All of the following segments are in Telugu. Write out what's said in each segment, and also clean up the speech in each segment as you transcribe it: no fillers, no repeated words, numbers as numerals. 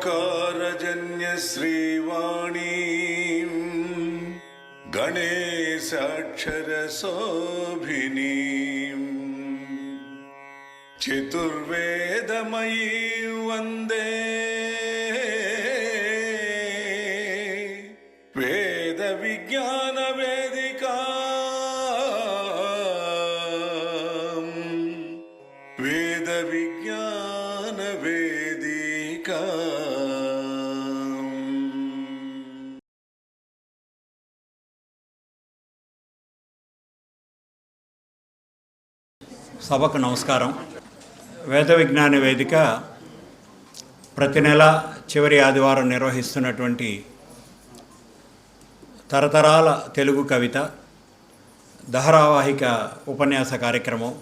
ओंकारजन्य श्रीवाणीं गणेशाक्षरशोभिनीं चतुर्वेदमयीं वन्दे సభకు నమస్కారం. వేద విజ్ఞాన వేదిక ప్రతి నెల చివరి ఆదివారం నిర్వహిస్తున్నటువంటి తరతరాల తెలుగు కవిత ధారావాహిక ఉపన్యాస కార్యక్రమం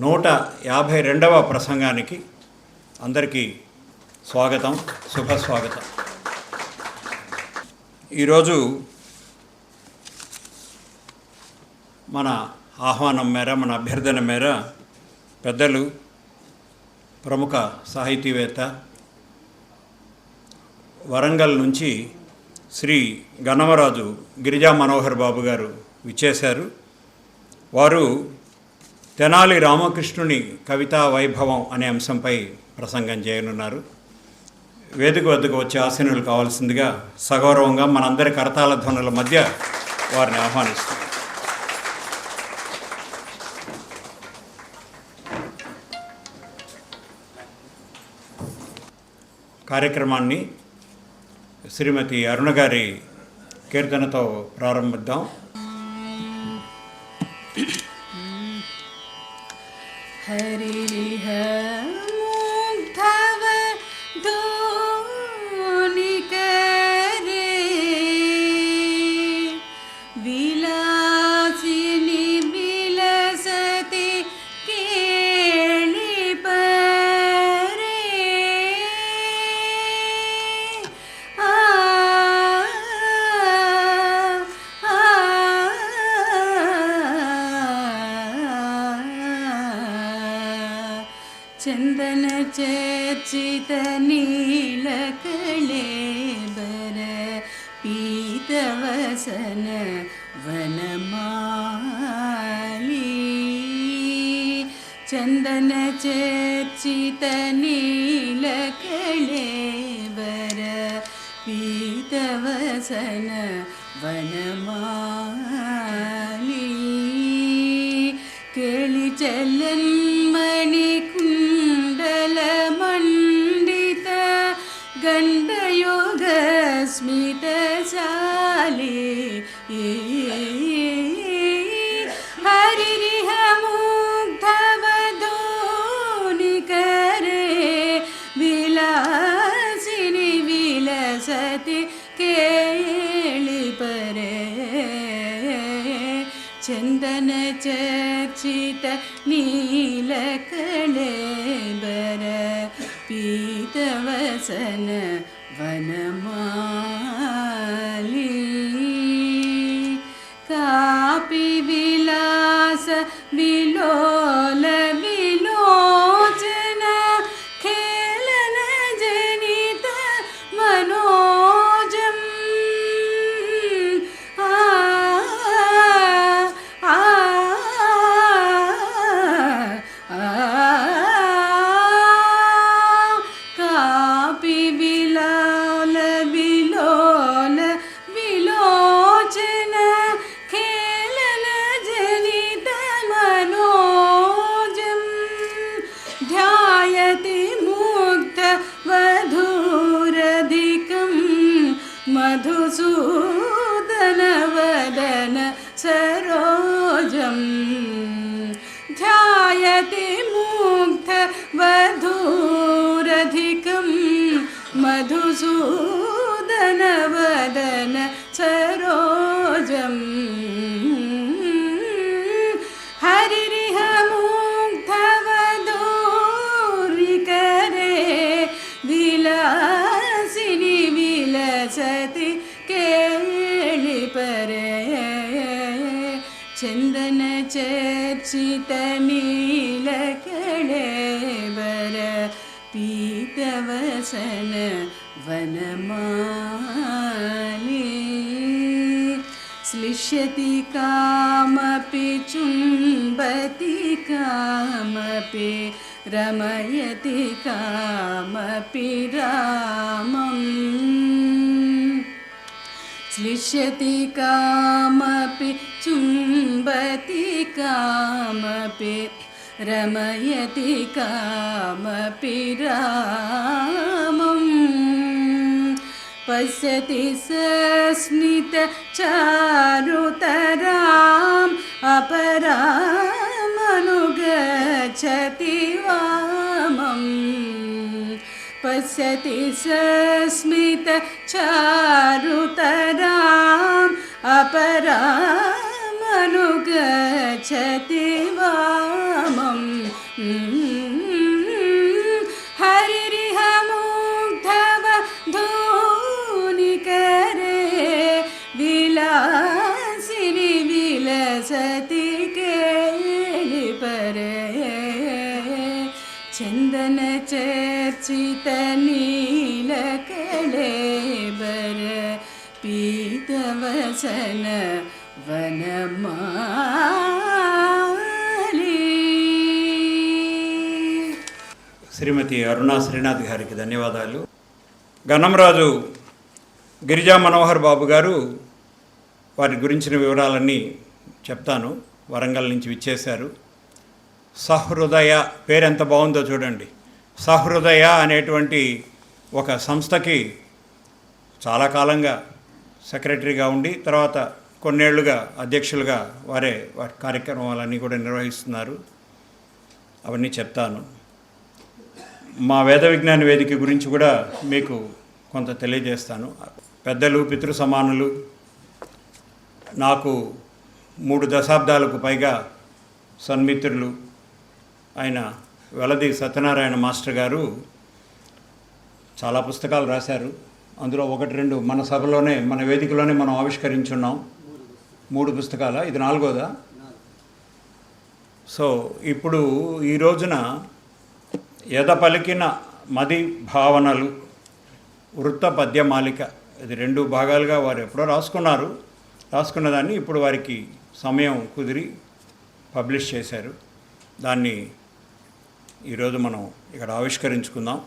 152వ ప్రసంగానికి అందరికీ స్వాగతం, శుభస్వాగతం. ఈరోజు మన ఆహ్వానం మేర, మన అభ్యర్థన మేర పెద్దలు, ప్రముఖ సాహితీవేత్త, వరంగల్ నుంచి శ్రీ గన్నమరాజు గిరిజా మనోహర్ బాబు గారు విచ్చేశారు. వారు తెనాలి రామకృష్ణుని కవితా వైభవం అనే అంశంపై ప్రసంగం చేయనున్నారు. వేదిక వద్దకు వచ్చే ఆసీనులు కావాల్సిందిగా సగౌరవంగా మనందరి కరతాళ ధ్వనుల మధ్య వారిని ఆహ్వానిస్తున్నారు. కార్యక్రమాన్ని శ్రీమతి అరుణ గారి కీర్తనతో ప్రారంభిద్దాం. హరిహ ಚಂದನ ಚರ್ಚಿತ ನೀಲ ಕಳೇಬರ ಪೀತವಸನ ವನಮಾಲಿ. ಚಂದನ ಚರ್ಚಿತ ನೀಲ ಕಳೇಬರ ಪೀತವಸನ ವನಮಾಲಿ. ಕೇಳಿ ಚಲನ್ಮಣಿ ಮಂಡಿತ ಗಂಡಯೋಗ ಸ್ಮಿತಶಾಲಿ. ಹರಿರಿಹ ಮುಗ್ಧವಧೂನಿಕರೆ ವಿಲಾಸಿನಿ ವಿಲಸತಿ ಕೇಳಿಪರೆ. ಚಂದನ ಚರ್ಚಿತ ನೀಲ ಕಳೇಬರ ಪೀತವಸನ ವನಮಾಲಿ. ಕಾಪಿ ವಿಲಾಸ ವಿಲೋಲ ವಿಲೋಚನ ಖೇಲನ ಜನಿತ ಮನೋಜಂ. మధుసూదనవదన సరోజం ధ్యాయతి ముగ్ధ వధూరధికం. మధుసూదనవదన సరోజం. హరిరిహ ముగ్ధవధూరికరే విలాసిని విలసతి ಕೇಳಿಪರೆ. ಚಂದನ ಚರ್ಚಿತ ನೀಲ ಕಳೇಬರ ಪೀ पीतवसन वनमाली श्लिष्यति कामपि चुम्बति कामपि रमयति कामपि रामम् श्लिष्यति कामपि चुम्बति कामपि रमयति कामपि रामम् पश्यति सस्मितचारुतराम् अपरामनुगच्छति वामम् पश्यति सस्मितचारुतराम् अपरामनुगच्छति वामम् हरिरिह मुग्धव धूनिकरे विलासिनि विलसति केलिपरे चन्दन चर्चित नीलकलेबर पीतवसन వనమాలి. శ్రీమతి అరుణా శ్రీనాథ్ గారికి ధన్యవాదాలు. గణంరాజు గిరిజా మనోహర్ బాబు గారు వారి గురించిన వివరాలన్నీ చెప్తాను. వరంగల్ నుంచి విచ్చేశారు. సహృదయ పేరు ఎంత బాగుందో చూడండి. సహృదయ అనేటువంటి ఒక సంస్థకి చాలా కాలంగా సెక్రటరీగా ఉండి తర్వాత కొన్నేళ్లుగా అధ్యక్షులుగా వారి కార్యక్రమాలన్నీ కూడా నిర్వహిస్తున్నారు. అవన్నీ చెప్తాను. మా వేద విజ్ఞాన వేదిక గురించి కూడా మీకు కొంత తెలియజేస్తాను. పెద్దలు, పితృ సమానులు, నాకు 3 దశాబ్దాలకు పైగా సన్మిత్రులు ఆయన వెలది సత్యనారాయణ మాస్టర్ గారు చాలా పుస్తకాలు రాశారు. అందులో 1-2 మన సభలోనే, మన వేదికలోనే మనం ఆవిష్కరించున్నాం. 3 పుస్తకాల, ఇది 4వదా? సో ఇప్పుడు ఈ రోజున ఎద పలికిన మది భావనలు వృత్త పద్యమాలిక, ఇది 2 భాగాలుగా వారు ఎప్పుడో రాసుకున్న దాన్ని ఇప్పుడు వారికి సమయం కుదిరి పబ్లిష్ చేశారు. దాన్ని ఈరోజు మనం ఇక్కడ ఆవిష్కరించుకుందాం.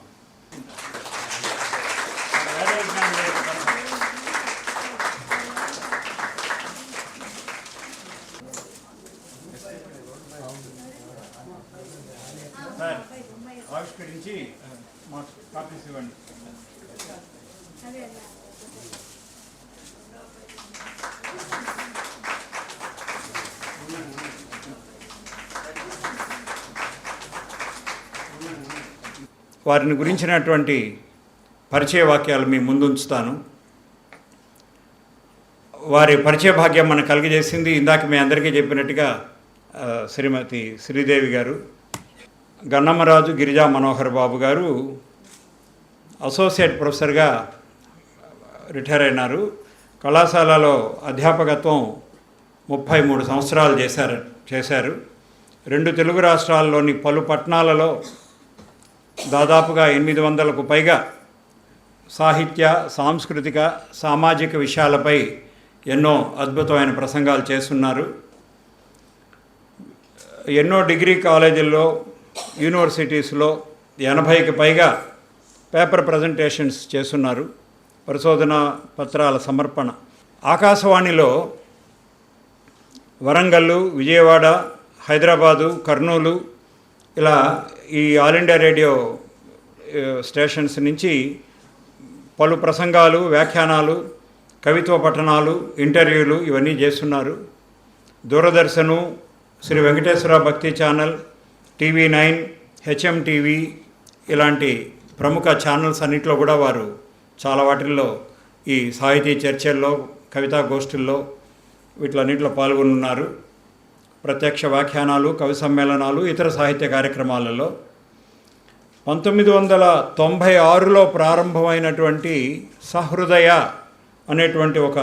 ఆవిష్కరించి మాకు కాపీస్ ఇవ్వండి. వారిని గురించినటువంటి పరిచయ వాక్యాలు మీ ముందుంచుతాను. వారి పరిచయ భాగ్యం మనకు కలిగజేసింది ఇందాక మీ అందరికీ చెప్పినట్టుగా శ్రీమతి శ్రీదేవి గారు. గన్నమరాజు గిరిజా మనోహర్ బాబు గారు అసోసియేట్ ప్రొఫెసర్గా రిటైర్ అయినారు. కళాశాలలో అధ్యాపకత్వం 33 సంవత్సరాలు చేశారు. 2 తెలుగు రాష్ట్రాల్లోని పలు పట్టణాలలో దాదాపుగా 800కు పైగా సాహిత్య, సాంస్కృతిక, సామాజిక విషయాలపై ఎన్నో అద్భుతమైన ప్రసంగాలు చేస్తున్నారు. ఎన్నో డిగ్రీ కాలేజీల్లో, యూనివర్సిటీస్లో 80కి పైగా పేపర్ ప్రజెంటేషన్స్ చేస్తున్నారు. పరిశోధన పత్రాల సమర్పణ. ఆకాశవాణిలో వరంగల్లు, విజయవాడ, హైదరాబాదు, కర్నూలు ఇలా ఈ ఆల్ ఇండియా రేడియో స్టేషన్స్ నుంచి పలు ప్రసంగాలు, వ్యాఖ్యానాలు, కవిత్వ పఠనాలు, ఇంటర్వ్యూలు ఇవన్నీ చేస్తున్నారు. దూరదర్శను, శ్రీ వెంకటేశ్వర భక్తి ఛానల్, TV9, HMTV ఇలాంటి ప్రముఖ ఛానల్స్ అన్నింటిలో కూడా వారు చాలా వాటిల్లో ఈ సాహితీ చర్చల్లో, కవితా గోష్ఠుల్లో వీటిలన్నింటిలో పాల్గొన్నారు. ప్రత్యక్ష వ్యాఖ్యానాలు, కవి సమ్మేళనాలు, ఇతర సాహిత్య కార్యక్రమాలలో 1996లో ప్రారంభమైనటువంటి సహృదయ అనేటువంటి ఒక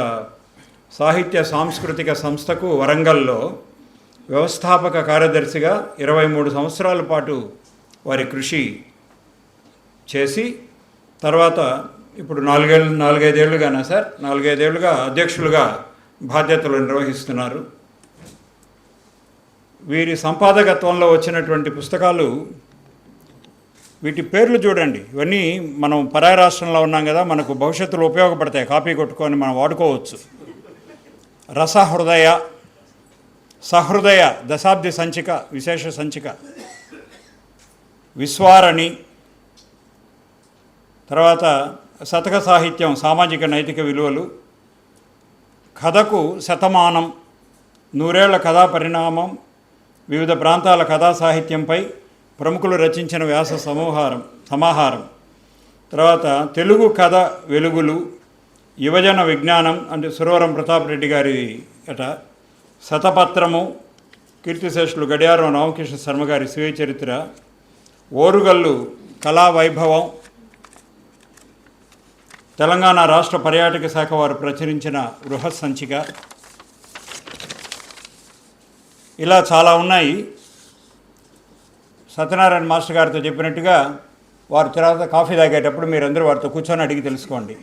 సాహిత్య సాంస్కృతిక సంస్థకు వరంగల్లో వ్యవస్థాపక కార్యదర్శిగా 23 సంవత్సరాల పాటు వారి కృషి చేసి తర్వాత ఇప్పుడు నాలుగైదేళ్లుగానా సార్ 4-5 ఏళ్ళుగా అధ్యక్షులుగా బాధ్యతలు నిర్వహిస్తున్నారు. వీరి సంపాదకత్వంలో వచ్చినటువంటి పుస్తకాలు, వీటి పేర్లు చూడండి. ఇవన్నీ మనం పరాయి రాష్ట్రంలో ఉన్నాం కదా, మనకు భవిష్యత్తులో ఉపయోగపడతాయి, కాపీ కొట్టుకొని మనం వాడుకోవచ్చు. రసహృదయ, సహృదయ దశాబ్ది సంచిక, విశేష సంచిక, విశ్వారణి, తర్వాత శతక సాహిత్యం, సామాజిక నైతిక విలువలు, కథకు శతమానం, 100 ఏళ్ల కథా పరిణామం, వివిధ ప్రాంతాల కథా సాహిత్యంపై ప్రముఖులు రచించిన వ్యాస సమాహారం, తర్వాత తెలుగు కథ వెలుగులు, యువజన విజ్ఞానం అంటే సురవరం ప్రతాప్ రెడ్డి గారి అట, శతపత్రము, కీర్తిశేషులు గడియారం రామకృష్ణ శర్మ గారి స్వీయ చరిత్ర, ఓరుగల్లు కళా వైభవం, తెలంగాణ రాష్ట్ర పర్యాటక శాఖ వారు ప్రచురించిన బృహత్ సంచిక, ఇలా చాలా ఉన్నాయి. సత్యనారాయణ మాస్టర్ గారితో చెప్పినట్టుగా వారు తర్వాత కాఫీ తాగేటప్పుడు మీరందరూ వారితో కూర్చొని అడిగి తెలుసుకోండి.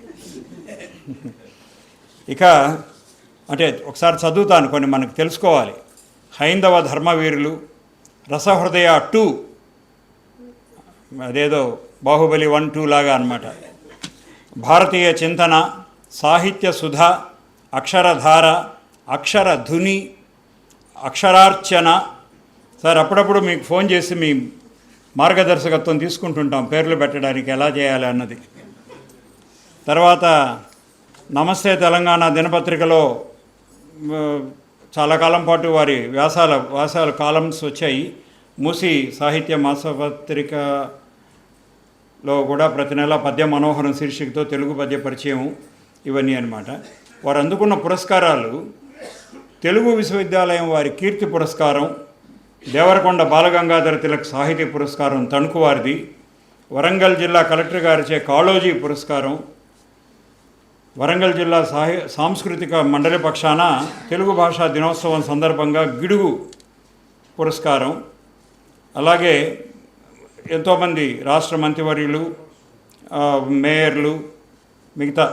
ఇక అంటే ఒకసారి చదువుతాను, కొన్ని మనకు తెలుసుకోవాలి. హైందవ ధర్మవీరులు, రసహృదయ 2, అదేదో బాహుబలి 1-2 లాగా అన్నమాట. భారతీయ చింతన, సాహిత్య సుధ, అక్షరధార, అక్షరధుని, అక్షరార్చన. సార్ అప్పుడప్పుడు మీకు ఫోన్ చేసి మీ మార్గదర్శకత్వం తీసుకుంటుంటాం పేర్లు పెట్టడానికి ఎలా చేయాలి అన్నది. తర్వాత నమస్తే తెలంగాణ దినపత్రికలో చాలా కాలం పాటు వారి వ్యాసాలు కాలమ్స్ వచ్చాయి. మూసి సాహిత్య మాసపత్రికలో కూడా ప్రతి నెల పద్య మనోహరం శీర్షికతో తెలుగు పద్య పరిచయం, ఇవన్నీ అన్నమాట. వారు అందుకున్న పురస్కారాలు: తెలుగు విశ్వవిద్యాలయం వారి కీర్తి పురస్కారం, దేవరకొండ బాలగంగాధర తిలక్ సాహితీ పురస్కారం తణుకు వారిది, వరంగల్ జిల్లా కలెక్టర్ గారిచే కాళోజీ పురస్కారం, వరంగల్ జిల్లా సాంస్కృతిక మండలి పక్షాన తెలుగు భాషా దినోత్సవం సందర్భంగా గిడుగు పురస్కారం. అలాగే ఎంతోమంది రాష్ట్ర మంత్రివర్యులు, మేయర్లు, మిగతా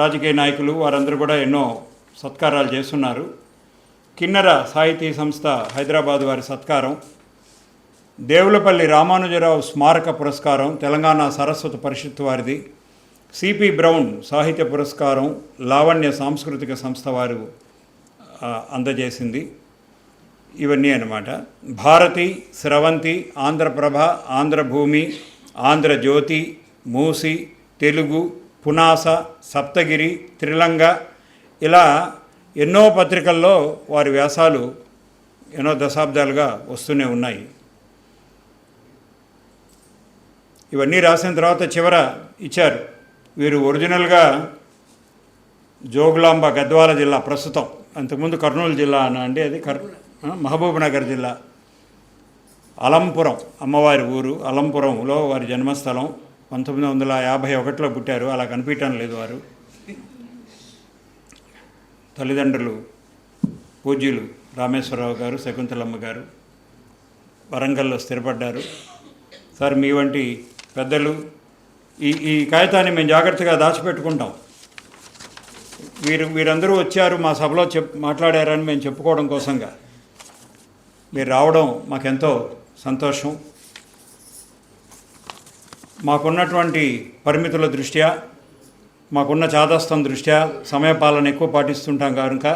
రాజకీయ నాయకులు వారందరూ కూడా ఎన్నో సత్కారాలు చేస్తున్నారు. కిన్నెర సాహితీ సంస్థ హైదరాబాద్ వారి సత్కారం, దేవులపల్లి రామానుజరావు స్మారక పురస్కారం తెలంగాణ సరస్వతి పరిషత్ వారిది, సిపి బ్రౌన్ సాహిత్య పురస్కారం లావణ్య సాంస్కృతిక సంస్థ వారు అందజేసింది. ఇవన్నీ అన్నమాట. భారతి, స్రవంతి, ఆంధ్రప్రభ, ఆంధ్రభూమి, ఆంధ్రజ్యోతి, మూసి, తెలుగు, పునాస, సప్తగిరి, త్రిలంగ, ఇలా ఎన్నో పత్రికల్లో వారి వ్యాసాలు ఎన్నో దశాబ్దాలుగా వస్తూనే ఉన్నాయి. ఇవన్నీ రాసిన తర్వాత చివర ఇచ్చారు. వీరు ఒరిజినల్గా జోగులాంబ గద్వాల జిల్లా, ప్రస్తుతం అంతకుముందు కర్నూలు జిల్లా అండి, అది మహబూబ్నగర్ జిల్లా, అలంపురం అమ్మవారి ఊరు, అలంపురంలో వారి జన్మస్థలం. 1951లో పుట్టారు, అలా కనిపించడం లేదు వారు. తల్లిదండ్రులు పూజ్యులు రామేశ్వరరావు గారు, శకుంతలమ్మ గారు. వరంగల్లో స్థిరపడ్డారు. సార్ మీ వంటి పెద్దలు ఈ కాగితాన్ని మేము జాగ్రత్తగా దాచిపెట్టుకుంటాం. వీరందరూ వచ్చారు మా సభలో మాట్లాడారని మేము చెప్పుకోవడం కోసంగా. మీరు రావడం మాకెంతో సంతోషం. మాకున్నటువంటి పరిమితుల దృష్ట్యా, మాకున్న చాదస్తం దృష్ట్యా సమయపాలన ఎక్కువ పాటిస్తుంటాం కనుక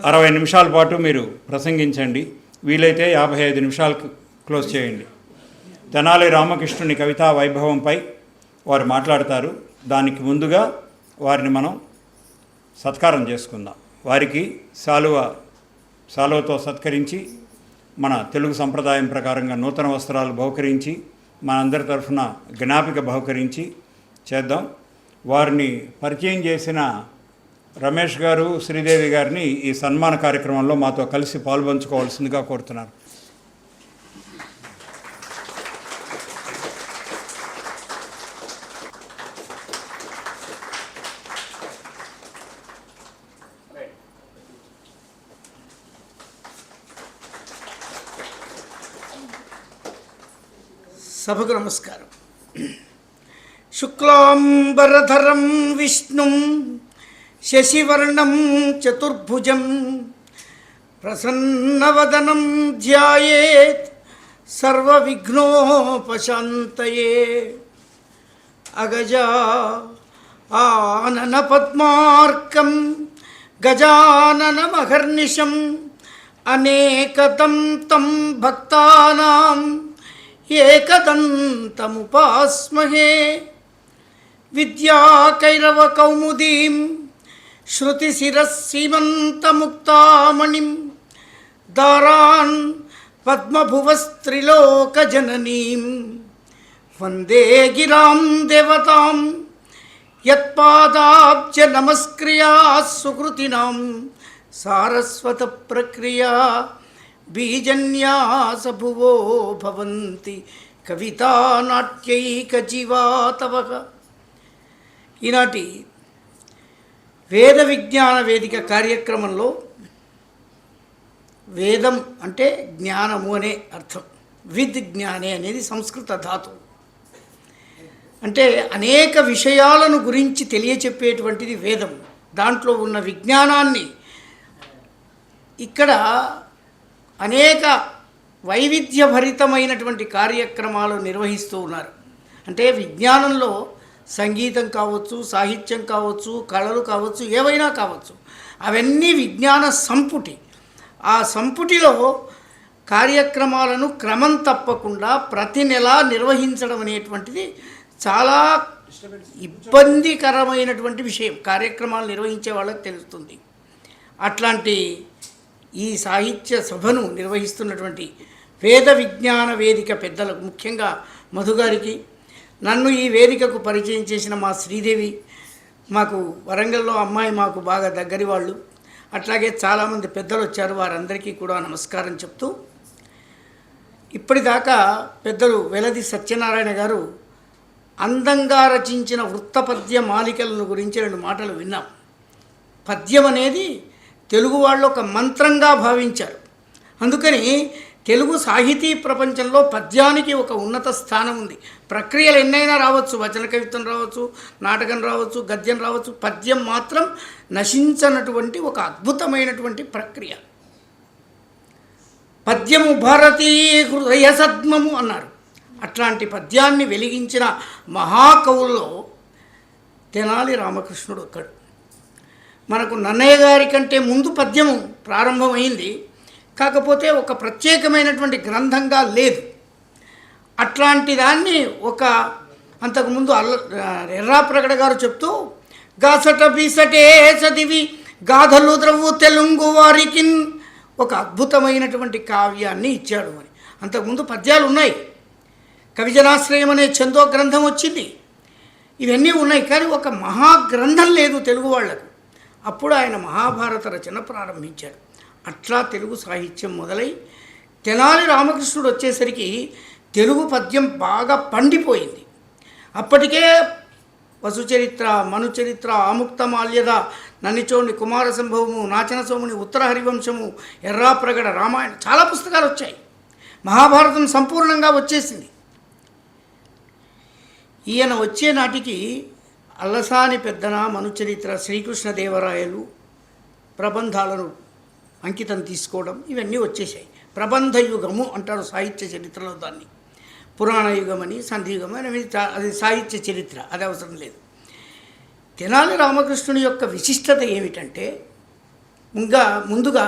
60 నిమిషాల పాటు మీరు ప్రసంగించండి. వీలైతే 55 నిమిషాలకు క్లోజ్ చేయండి. తెనాలి రామకృష్ణుని కవితా వైభవంపై వారు మాట్లాడతారు. దానికి ముందుగా వారిని మనం సత్కారం చేసుకుందాం. వారికి శాలువతో సత్కరించి మన తెలుగు సంప్రదాయం ప్రకారంగా నూతన వస్త్రాలు బహుకరించి మనందరి తరఫున జ్ఞాపిక బహుకరించి చేద్దాం. వారిని పరిచయం చేసిన రమేష్ గారు, శ్రీదేవి గారిని ఈ సన్మాన కార్యక్రమంలో మాతో కలిసి పాల్పంచుకోవాల్సిందిగా కోరుతున్నాను. సభకు నమస్కారం. శుక్లాంబరధరం విష్ణుం శశివర్ణం చతుర్భుజం ప్రసన్నవదనం ధ్యాయేత్ సర్వవిఘ్నోపశాంతయే. అగజా ఆనన పద్మార్కం గజాననమహర్నిశం అనేకదం తం భక్తానాం ఏకదంతముపాస్మహే. విద్యాకైరవకౌముదీం శృతిశిరస్సీమంతముక్తామణిం దారాన్ పద్మభువస్త్రిలోకజననీం వందే గిరాం దేవతాం యత్పాదాబ్జ నమస్క్రియా సుకృతినాం సారస్వత ప్రక్రియా బీజన్యాస భువో భవంతి కవితానాట్యైకజీవాతవః. ఈనాటి వేద విజ్ఞాన వేదిక కార్యక్రమంలో వేదం అంటే జ్ఞానము అనే అర్థం. విద్ జ్ఞానే అనేది సంస్కృత ధాతువు. అంటే అనేక విషయాలను గురించి తెలియచెప్పేటువంటిది వేదం. దాంట్లో ఉన్న విజ్ఞానాన్ని ఇక్కడ అనేక వైవిధ్యభరితమైనటువంటి కార్యక్రమాలు నిర్వహిస్తూ ఉన్నారు. అంటే విజ్ఞానంలో సంగీతం కావచ్చు, సాహిత్యం కావచ్చు, కళలు కావచ్చు, ఏవైనా కావచ్చు, అవన్నీ విజ్ఞాన సంపుటి. ఆ సంపుటిలో కార్యక్రమాలను క్రమం తప్పకుండా ప్రతి నెల నిర్వహించడం అనేటువంటిది చాలా ఇబ్బందికరమైనటువంటి విషయం. కార్యక్రమాలు నిర్వహించే వాళ్ళకి తెలుస్తుంది. అట్లాంటి ఈ సాహిత్య సభను నిర్వహిస్తున్నటువంటి వేద విజ్ఞాన వేదిక పెద్దలకు, ముఖ్యంగా మధుగారికి, నన్ను ఈ వేదికకు పరిచయం చేసిన మా శ్రీదేవి, మాకు వరంగల్లో అమ్మాయి మాకు బాగా దగ్గరి వాళ్ళు, అట్లాగే చాలామంది పెద్దలు వచ్చారు. వారందరికీ కూడా నమస్కారం చెప్తూ, ఇప్పటిదాకా పెద్దలు వెలది సత్యనారాయణ గారు అందంగా రచించిన వృత్తపద్య మాలికలను గురించి 2 మాటలు విన్నాం. పద్యం అనేది తెలుగు వాళ్ళు ఒక మంత్రంగా భావించారు. అందుకని తెలుగు సాహితీ ప్రపంచంలో పద్యానికి ఒక ఉన్నత స్థానం ఉంది. ప్రక్రియలు ఎన్నైనా రావచ్చు, వచన కవిత్వం రావచ్చు, నాటకం రావచ్చు, గద్యం రావచ్చు, పద్యం మాత్రం నశించనటువంటి ఒక అద్భుతమైనటువంటి ప్రక్రియ. పద్యము భారతీ హృదయ సద్మము అన్నారు. అట్లాంటి పద్యాన్ని వెలిగించిన మహాకవుల్లో తెనాలి రామకృష్ణుడు ఒక్కడు. మనకు నన్నయ్య గారి కంటే ముందు పద్యము ప్రారంభమైంది, కాకపోతే ఒక ప్రత్యేకమైనటువంటి గ్రంథంగా లేదు. అట్లాంటి దాన్ని ఒక అంతకుముందు ఎర్రాప్రగడ గారు చెప్తూ, గాసట బీసటే చదివి గాథలు ద్రవ్వు తెలుగు వారికి ఒక అద్భుతమైనటువంటి కావ్యాన్ని ఇచ్చాడు అని. అంతకుముందు పద్యాలు ఉన్నాయి. కవిజనాశ్రయం అనే చందో గ్రంథం వచ్చింది. ఇవన్నీ ఉన్నాయి, కానీ ఒక మహాగ్రంథం లేదు తెలుగు వాళ్లకు. అప్పుడు ఆయన మహాభారత రచన ప్రారంభించాడు. అట్లా తెలుగు సాహిత్యం మొదలై తెనాలి రామకృష్ణుడు వచ్చేసరికి తెలుగు పద్యం బాగా పండిపోయింది. అప్పటికే వసుచరిత్ర, మనుచరిత్ర, ఆముక్తమాల్యద, నన్నిచోని కుమార సంభవము, నాచన సోముని ఉత్తర హరివంశము, ఎర్రాప్రగడ, రామాయణం, చాలా పుస్తకాలు వచ్చాయి. మహాభారతం సంపూర్ణంగా వచ్చేసింది. ఈయన వచ్చే నాటికి అల్లసాని పెద్దన, మనుచరిత్ర, శ్రీకృష్ణదేవరాయలు ప్రబంధాలను అంకితం తీసుకోవడం, ఇవన్నీ వచ్చేసాయి. ప్రబంధ యుగము అంటారు సాహిత్య చరిత్రలో దాన్ని. పురాణ యుగం అని, సంధియుగం అని, అది సాహిత్య చరిత్ర, అది అవసరం లేదు. తెనాలి రామకృష్ణుని యొక్క విశిష్టత ఏమిటంటే, ముందుగా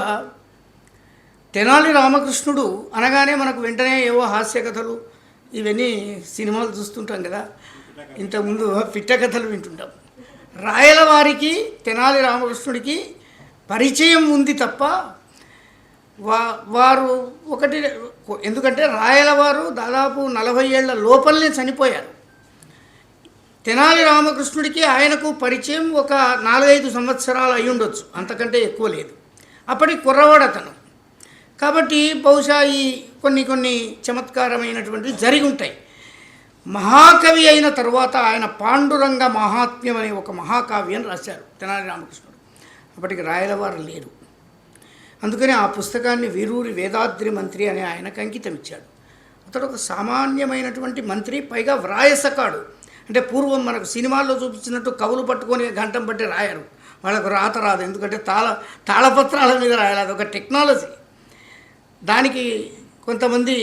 తెనాలి రామకృష్ణుడు అనగానే మనకు వెంటనే ఏవో హాస్య కథలు, ఇవన్నీ సినిమాలు చూస్తుంటాం కదా, ఇంతకుముందు పిట్ట కథలు వింటుంటాం. రాయలవారికి తెనాలి రామకృష్ణుడికి పరిచయం ఉంది తప్ప వారు ఒకటి, ఎందుకంటే రాయలవారు దాదాపు 40 ఏళ్ల లోపలనే చనిపోయారు. తెనాలి రామకృష్ణుడికి ఆయనకు పరిచయం ఒక 4-5 సంవత్సరాలు అయి ఉండొచ్చు, అంతకంటే ఎక్కువ లేదు. అప్పటి కుర్రవాడతను కాబట్టి బహుశా ఈ కొన్ని చమత్కారమైనటువంటివి జరిగి ఉంటాయి. మహాకవి అయిన తరువాత ఆయన పాండురంగ మహాత్మ్యం అనే ఒక మహాకావ్యం రాశారు తెనాలి రామకృష్ణుడు. అప్పటికి రాయలవారు లేరు. అందుకని ఆ పుస్తకాన్ని వీరూరి వేదాద్రి మంత్రి అనే ఆయనకు అంకితం ఇచ్చాడు. అతడు ఒక సామాన్యమైనటువంటి మంత్రి, పైగా వ్రాయసకాడు. అంటే పూర్వం మనకు సినిమాల్లో చూపించినట్టు కవులు పట్టుకొని గంటం బట్టి రాయరు, వాళ్ళకు రాత రాదు. ఎందుకంటే తాళపత్రాల మీద రాయాలి, అదొక టెక్నాలజీ. దానికి కొంతమంది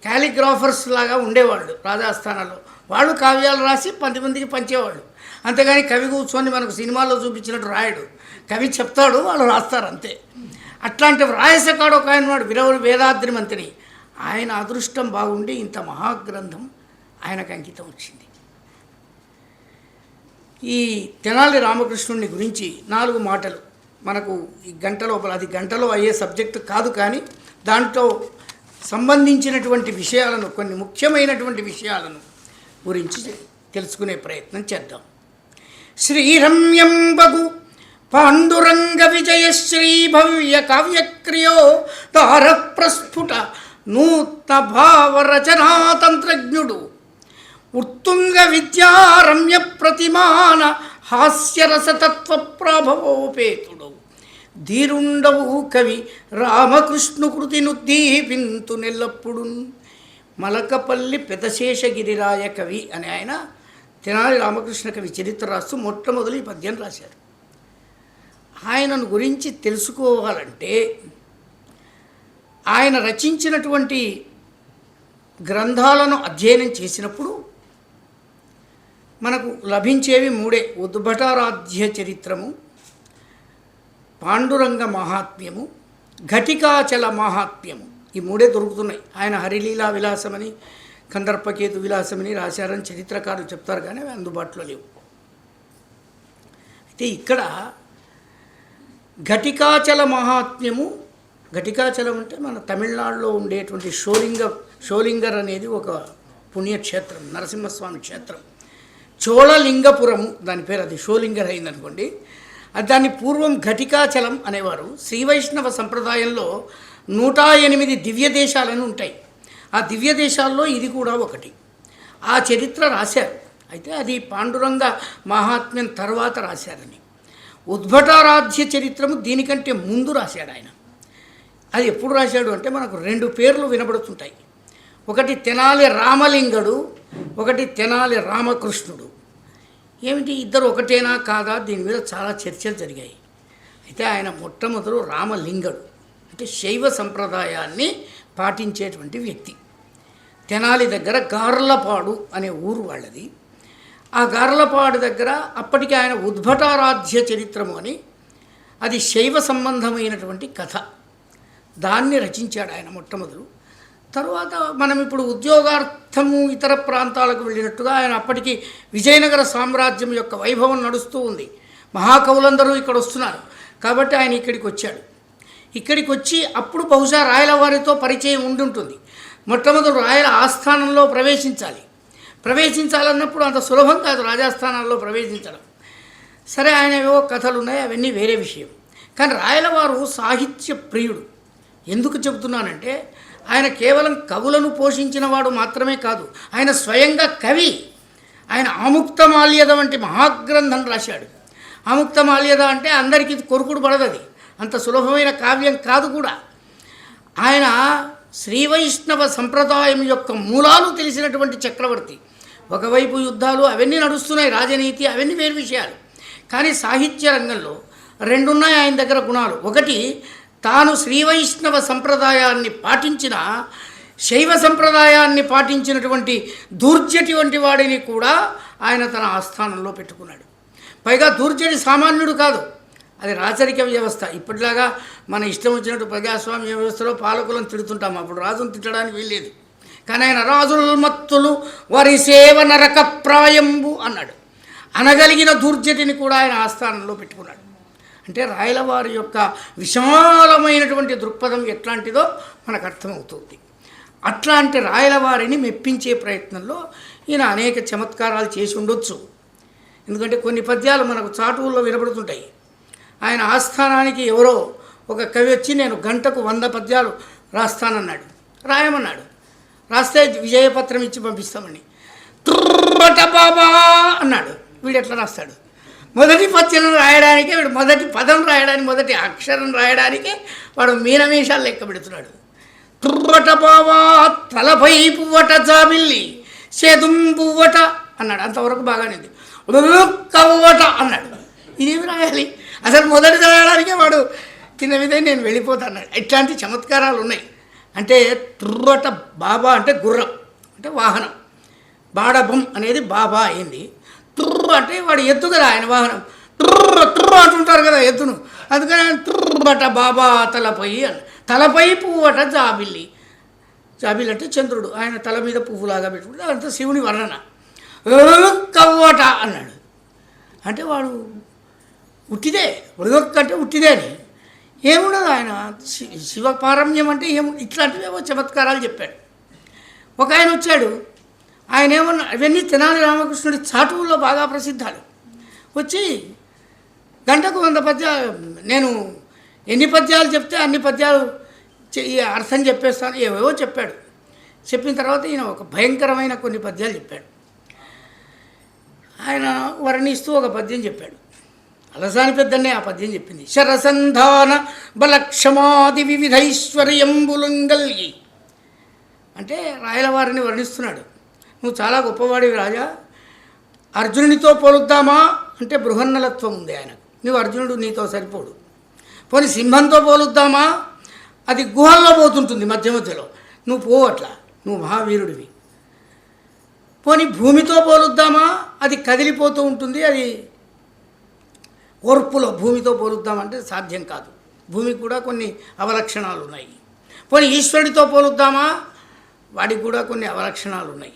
క్యాలిగ్రాఫర్స్ లాగా ఉండేవాళ్ళు రాజాస్థానాల్లో, వాళ్ళు కావ్యాలు రాసి 10 మందికి పంచేవాళ్ళు. అంతేగాని కవి కూర్చొని మనకు సినిమాల్లో చూపించినట్టు రాయడు, కవి చెప్తాడు, వాళ్ళు రాస్తారు అంతే. అట్లాంటి రాయసకాడు ఒక ఆయన వాడు విరవుడు వేదాద్రి మంత్రి. ఆయన అదృష్టం బాగుండి ఇంత మహాగ్రంథం ఆయనకు అంకితం వచ్చింది. ఈ తెనాలి రామకృష్ణుని గురించి 4 మాటలు మనకు ఈ గంట లోపల, అది గంటలో అయ్యే సబ్జెక్టు కాదు, కానీ దాంట్లో సంబంధించినటువంటి విషయాలను, కొన్ని ముఖ్యమైనటువంటి విషయాలను గురించి తెలుసుకునే ప్రయత్నం చేద్దాం. శ్రీరమ్యంబగు పాండురంగ విజయశ్రీ భవ్య కావ్యక్రియో తార ప్రస్ఫుట నూత్న భావరచనాతంత్రజ్ఞుడు ఉత్తుంగ విద్యారమ్య ప్రతిమాన హాస్యరసతత్వ ప్రభవోపేతుడు ధీరుండవు కవి రామకృష్ణు కృతిను దీపింతు నెల్లప్పుడు. మలకపల్లి పెదశేషగిరిరాయ కవి అని ఆయన తెనాలి రామకృష్ణ కవి చరిత్ర రాస్తూ మొట్టమొదలు ఈ పద్యం రాశారు. ఆయనను గురించి తెలుసుకోవాలంటే ఆయన రచించినటువంటి గ్రంథాలను అధ్యయనం చేసినప్పుడు మనకు లభించేవి 3: ఉద్భటారాధ్య చరిత్రము, పాండురంగ మహాత్మ్యము, ఘటికాచల మహాత్మ్యము. ఈ 3 దొరుకుతున్నాయి. ఆయన హరిలీలా విలాసమని, కందర్పకేతు విలాసమని రాశారని చరిత్రకారులు చెప్తారు, కానీ అవి అందుబాటులో లేవు. అయితే ఇక్కడ ఘటికాచల మహాత్మ్యము, ఘటికాచలం అంటే మన తమిళనాడులో ఉండేటువంటి షోలింగర్ అనేది ఒక పుణ్యక్షేత్రం, నరసింహస్వామి క్షేత్రం. చోళలింగపురము దాని పేరు, అది షోలింగర్ అయిందనుకోండి. అది దాన్ని పూర్వం ఘటికాచలం అనేవారు. శ్రీవైష్ణవ సంప్రదాయంలో 108 దివ్య దేశాలను ఉంటాయి. ఆ దివ్య దేశాల్లో ఇది కూడా ఒకటి. ఆ చరిత్ర రాశారు. అయితే అది పాండురంగ మహాత్మ్యం తర్వాత రాశారని. ఉద్భటారాధ్య చరిత్రము దీనికంటే ముందు రాశాడు ఆయన. అది ఎప్పుడు రాశాడు అంటే మనకు 2 పేర్లు వినబడుతుంటాయి. ఒకటి తెనాలి రామలింగడు, ఒకటి తెనాలి రామకృష్ణుడు. ఏమిటి ఇద్దరు ఒకటేనా కాదా, దీని మీద చాలా చర్చలు జరిగాయి. అయితే ఆయన మొట్టమొదలు రామలింగడు, అంటే శైవ సంప్రదాయాన్ని పాటించేటువంటి వ్యక్తి. తెనాలి దగ్గర గార్లపాడు అనే ఊరు వాళ్ళది. ఆ గార్లపాడు దగ్గర అప్పటికి ఆయన ఉద్భటారాధ్య చరిత్రము అని, అది శైవ సంబంధమైనటువంటి కథ, దాన్ని రచించాడు ఆయన మొట్టమొదలు. తరువాత మనం ఇప్పుడు ఉద్యోగార్థము ఇతర ప్రాంతాలకు వెళ్ళినట్టుగా ఆయన అప్పటికి విజయనగర సామ్రాజ్యం యొక్క వైభవం నడుస్తూ ఉంది. మహాకవులందరూ ఇక్కడ వస్తున్నారు కాబట్టి ఆయన ఇక్కడికి వచ్చాడు. ఇక్కడికి వచ్చి అప్పుడు బహుశా రాయల వారితో పరిచయం ఉండుంటుంది. మొట్టమొదటి రాయల ఆస్థానంలో ప్రవేశించాలన్నప్పుడు అంత సులభం కాదు రాజాస్థానాల్లో ప్రవేశించడం. సరే, ఆయన ఏవో కథలు ఉన్నాయి, అవన్నీ వేరే విషయం. కానీ రాయలవారు సాహిత్య ప్రియుడు. ఎందుకు చెబుతున్నానంటే ఆయన కేవలం కవులను పోషించిన వాడు మాత్రమే కాదు, ఆయన స్వయంగా కవి. ఆయన ఆముక్తమాల్యద వంటి మహాగ్రంథం రాశాడు. ఆముక్తమాల్యద అంటే అందరికీ కొరుకుడు పడదు, అది అంత సులభమైన కావ్యం కాదు కూడా. ఆయన శ్రీవైష్ణవ సంప్రదాయం యొక్క మూలాలు తెలిసినటువంటి చక్రవర్తి. ఒకవైపు యుద్ధాలు అవన్నీ నడుస్తున్నాయి, రాజనీతి అవన్నీ వేరు విషయాలు. కానీ సాహిత్య రంగంలో 2 ఉన్నాయి ఆయన దగ్గర గుణాలు. ఒకటి, తాను శ్రీవైష్ణవ సంప్రదాయాన్ని పాటించిన, శైవ సంప్రదాయాన్ని పాటించినటువంటి దూర్జటి వంటి వాడిని కూడా ఆయన తన ఆస్థానంలో పెట్టుకున్నాడు. పైగా దూర్జటి సామాన్యుడు కాదు, అది రాచరిక వ్యవస్థ. ఇప్పటిలాగా మన ఇష్టం వచ్చినట్టు ప్రజాస్వామ్య వ్యవస్థలో పాలకులను తిడుతుంటాం, అప్పుడు రాజును తిట్టడానికి వీల్లేదు. కానీ ఆయన రాజుల మత్తులు వారి సేవ నరక ప్రాయంబు అన్నాడు. అనగలిగిన దూర్జటిని కూడా ఆయన ఆస్థానంలో పెట్టుకున్నాడు. అంటే రాయలవారి యొక్క విశాలమైనటువంటి దృక్పథం ఎట్లాంటిదో మనకు అర్థమవుతుంది. అట్లాంటి రాయలవారిని మెప్పించే ప్రయత్నంలో ఈయన అనేక చమత్కారాలు చేసి ఉండొచ్చు. ఎందుకంటే కొన్ని పద్యాలు మనకు చాటువుల్లో వినబడుతుంటాయి. ఆయన ఆస్థానానికి ఎవరో ఒక కవి వచ్చి నేను గంటకు 100 పద్యాలు రాస్తానన్నాడు. రాయమన్నాడు. రాస్తే విజయపత్రం ఇచ్చి పంపిస్తామని. తుర్రట బాబా అన్నాడు. వీడు ఎట్లా రాస్తాడు? మొదటి పద్యం రాయడానికి, వీడు మొదటి పదం రాయడానికి, మొదటి అక్షరం రాయడానికి వాడు మీనమేషాలు లెక్క పెడుతున్నాడు. తుర్రట బాబా తలపై పువ్వట జాబిల్లి చేదుం పువ్వట అన్నాడు. అంతవరకు బాగానే ఉంది. కవ్వట అన్నాడు. ఇదేమి రాయాలి అసలు మొదటి రాయడానికే వాడు కింద మీద నేను వెళ్ళిపోతాను. ఇట్లాంటి చమత్కారాలు ఉన్నాయి. అంటే తుర్రట బాబా అంటే గుర్రం అంటే వాహనం, బాడబం అనేది బాబా అయింది. తుర్ర అంటే వాడు ఎత్తు కదా, ఆయన వాహనం తుర్ర తుర్ర అంటుంటారు కదా ఎత్తును, అందుకని ఆయన తుర్రట బాబా తలపై అని. తలపై పువ్వట జాబిల్లి, జాబిల్లి అంటే చంద్రుడు, ఆయన తల మీద పువ్వులాగా పెట్టుకుంటే అదంతా శివుని వర్ణన. కవ్వట అన్నాడు అంటే వాడు ఉట్టిదే, ఉడగొక్కంటే ఉట్టిదే అని ఏముండదు. ఆయన శివపారమ్యం అంటే ఇట్లాంటివి ఏమో చమత్కారాలు చెప్పాడు. ఒక ఆయన వచ్చాడు, ఆయన ఏమన్నా అవన్నీ తెనాలి రామకృష్ణుడి చాటువుల్లో బాగా ప్రసిద్ధాలు. వచ్చి గంటకు 100 పద్యాలు, నేను ఎన్ని పద్యాలు చెప్తే అన్ని పద్యాలు అర్థం చెప్పేస్తాను ఏవేవో చెప్పాడు. చెప్పిన తర్వాత ఈయన ఒక భయంకరమైన కొన్ని పద్యాలు చెప్పాడు. ఆయన వర్ణిస్తూ ఒక పద్యం చెప్పాడు. అలసాని పెద్దన్నే ఆ పద్యం చెప్పింది. శరసంధాన బలక్షమాది వివిధైశ్వర్యంబులుంగల్గి అంటే రాయలవారిని వర్ణిస్తున్నాడు. నువ్వు చాలా గొప్పవాడివి రాజా, అర్జునునితో పోలుద్దామా అంటే బృహన్నలత్వం ఉంది ఆయనకు, నువ్వు అర్జునుడు నీతో సరిపోడు. పోనీ సింహంతో పోలుద్దామా, అది గుహల్లో పోతుంటుంది మధ్య మధ్యలో, నువ్వు పోవట్లా, నువ్వు మహావీరుడివి. పోనీ భూమితో పోలుద్దామా, అది కదిలిపోతూ ఉంటుంది, అది ఓర్పులో. భూమితో పోలుద్దామంటే సాధ్యం కాదు, భూమికి కూడా కొన్ని అవలక్షణాలు ఉన్నాయి. పోనీ ఈశ్వరుడితో పోలుద్దామా, వాడికి కూడా కొన్ని అవలక్షణాలు ఉన్నాయి.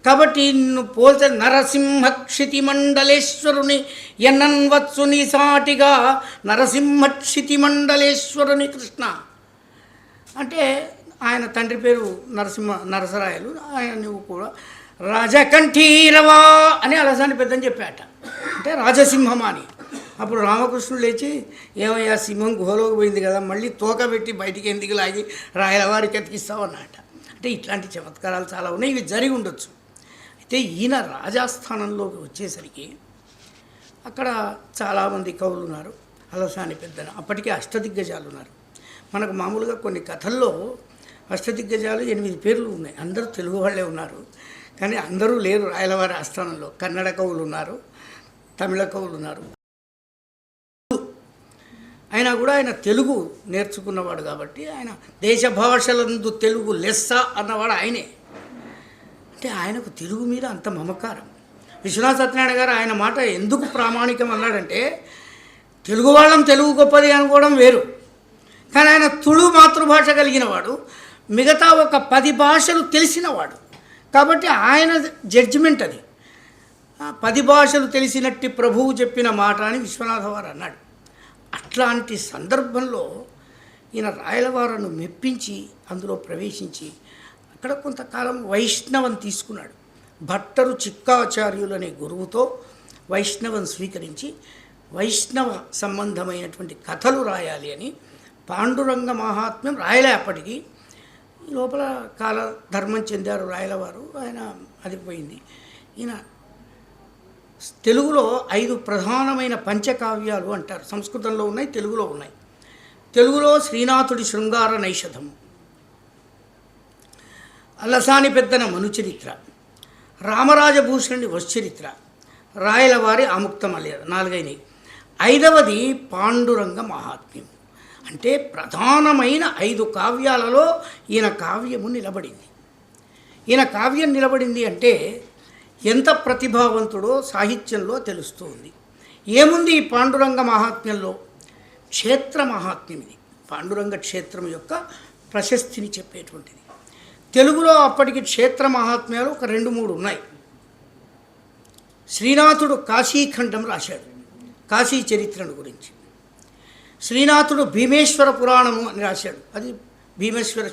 కాబట్టి నిన్ను పోల్చే నరసింహక్షితి మండలేశ్వరుని ఎన్నన్వత్సుని సాటిగా నరసింహక్షితి మండలేశ్వరుని కృష్ణ అంటే ఆయన తండ్రి పేరు నరసరాయలు, ఆయన నువ్వు కూడా రాజకంఠీరవా అని అలసాని పెద్దని చెప్పాట, అంటే రాజసింహమా అని. అప్పుడు రామకృష్ణుడు లేచి, ఏమయ్యా సింహం గుహలోకి పోయింది కదా, మళ్ళీ తోక పెట్టి బయటికి ఎందుకు లాగి రాయలవారికి ఎతికిస్తావు అన్నమాట. అంటే ఇట్లాంటి చమత్కారాలు చాలా ఉన్నాయి, ఇవి జరిగి ఉండొచ్చు. అయితే ఈయన రాజాస్థానంలోకి వచ్చేసరికి అక్కడ చాలామంది కవులు ఉన్నారు. అలసాని పెద్దన అప్పటికే అష్టదిగ్గజాలు ఉన్నారు. మనకు మామూలుగా కొన్ని కథల్లో అష్టదిగ్గజాలు 8 పేర్లు ఉన్నాయి, అందరూ తెలుగు వాళ్ళే ఉన్నారు. కానీ అందరూ లేరు రాయలవారి ఆస్థానంలో. కన్నడ కవులు ఉన్నారు, తమిళ కవులు ఉన్నారు. అయినా కూడా ఆయన తెలుగు నేర్చుకున్నవాడు కాబట్టి ఆయన దేశ భాషలందు తెలుగు లెస్స అన్నవాడు ఆయనే. అంటే ఆయనకు తెలుగు మీద అంత మమకారం. విశ్వనాథ సత్యనారాయణ గారు ఆయన మాట ఎందుకు ప్రామాణికం అన్నాడంటే, తెలుగు వాళ్ళం తెలుగు గొప్పది అనుకోవడం వేరు, కానీ ఆయన తుళు మాతృభాష కలిగిన వాడు, మిగతా ఒక 10 భాషలు తెలిసినవాడు. కాబట్టి ఆయన జడ్జిమెంట్ అది. 10 భాషలు తెలిసినట్టి ప్రభువు చెప్పిన మాట అని విశ్వనాథ వారు అన్నాడు. అట్లాంటి సందర్భంలో ఈయన రాయలవారను మెప్పించి అందులో ప్రవేశించి అక్కడ కొంతకాలం వైష్ణవం తీసుకున్నాడు. భట్టరు చిక్కాచార్యులు అనే గురువుతో వైష్ణవం స్వీకరించి వైష్ణవ సంబంధమైనటువంటి కథలు రాయాలి అని పాండురంగ మహాత్మ్యం రాయలే. అప్పటికి ఈ లోపల కాలధర్మం చెందారు రాయలవారు, ఆయన అది పోయింది. ఈయన తెలుగులో 5 ప్రధానమైన పంచకావ్యాలు అంటారు, సంస్కృతంలో ఉన్నాయి, తెలుగులో ఉన్నాయి. తెలుగులో శ్రీనాథుడి శృంగార నైషధం, అలసాని పెద్దన మనుచరిత్ర, రామరాజభూషణుని వశ్చరిత్ర, రాయలవారి ఆముక్తమల్య 4 5వది పాండురంగ మహాత్మ్యం. అంటే ప్రధానమైన 5 కావ్యాలలో ఈయన కావ్యము నిలబడింది. ఈయన కావ్యం నిలబడింది అంటే ఎంత ప్రతిభావంతుడో సాహిత్యంలో తెలుస్తుంది. ఏముంది ఈ పాండురంగ మహాత్మ్యంలో? క్షేత్ర మహాత్మ్యం. ఇది పాండురంగ క్షేత్రం యొక్క ప్రశస్తిని చెప్పేటువంటిది. తెలుగులో అప్పటికి క్షేత్ర మహాత్మ్యాలు ఒక 2-3 ఉన్నాయి. శ్రీనాథుడు కాశీఖండం రాశాడు, కాశీ చరిత్రను గురించి. శ్రీనాథుడు భీమేశ్వర పురాణము అని రాశాడు, అది భీమేశ్వర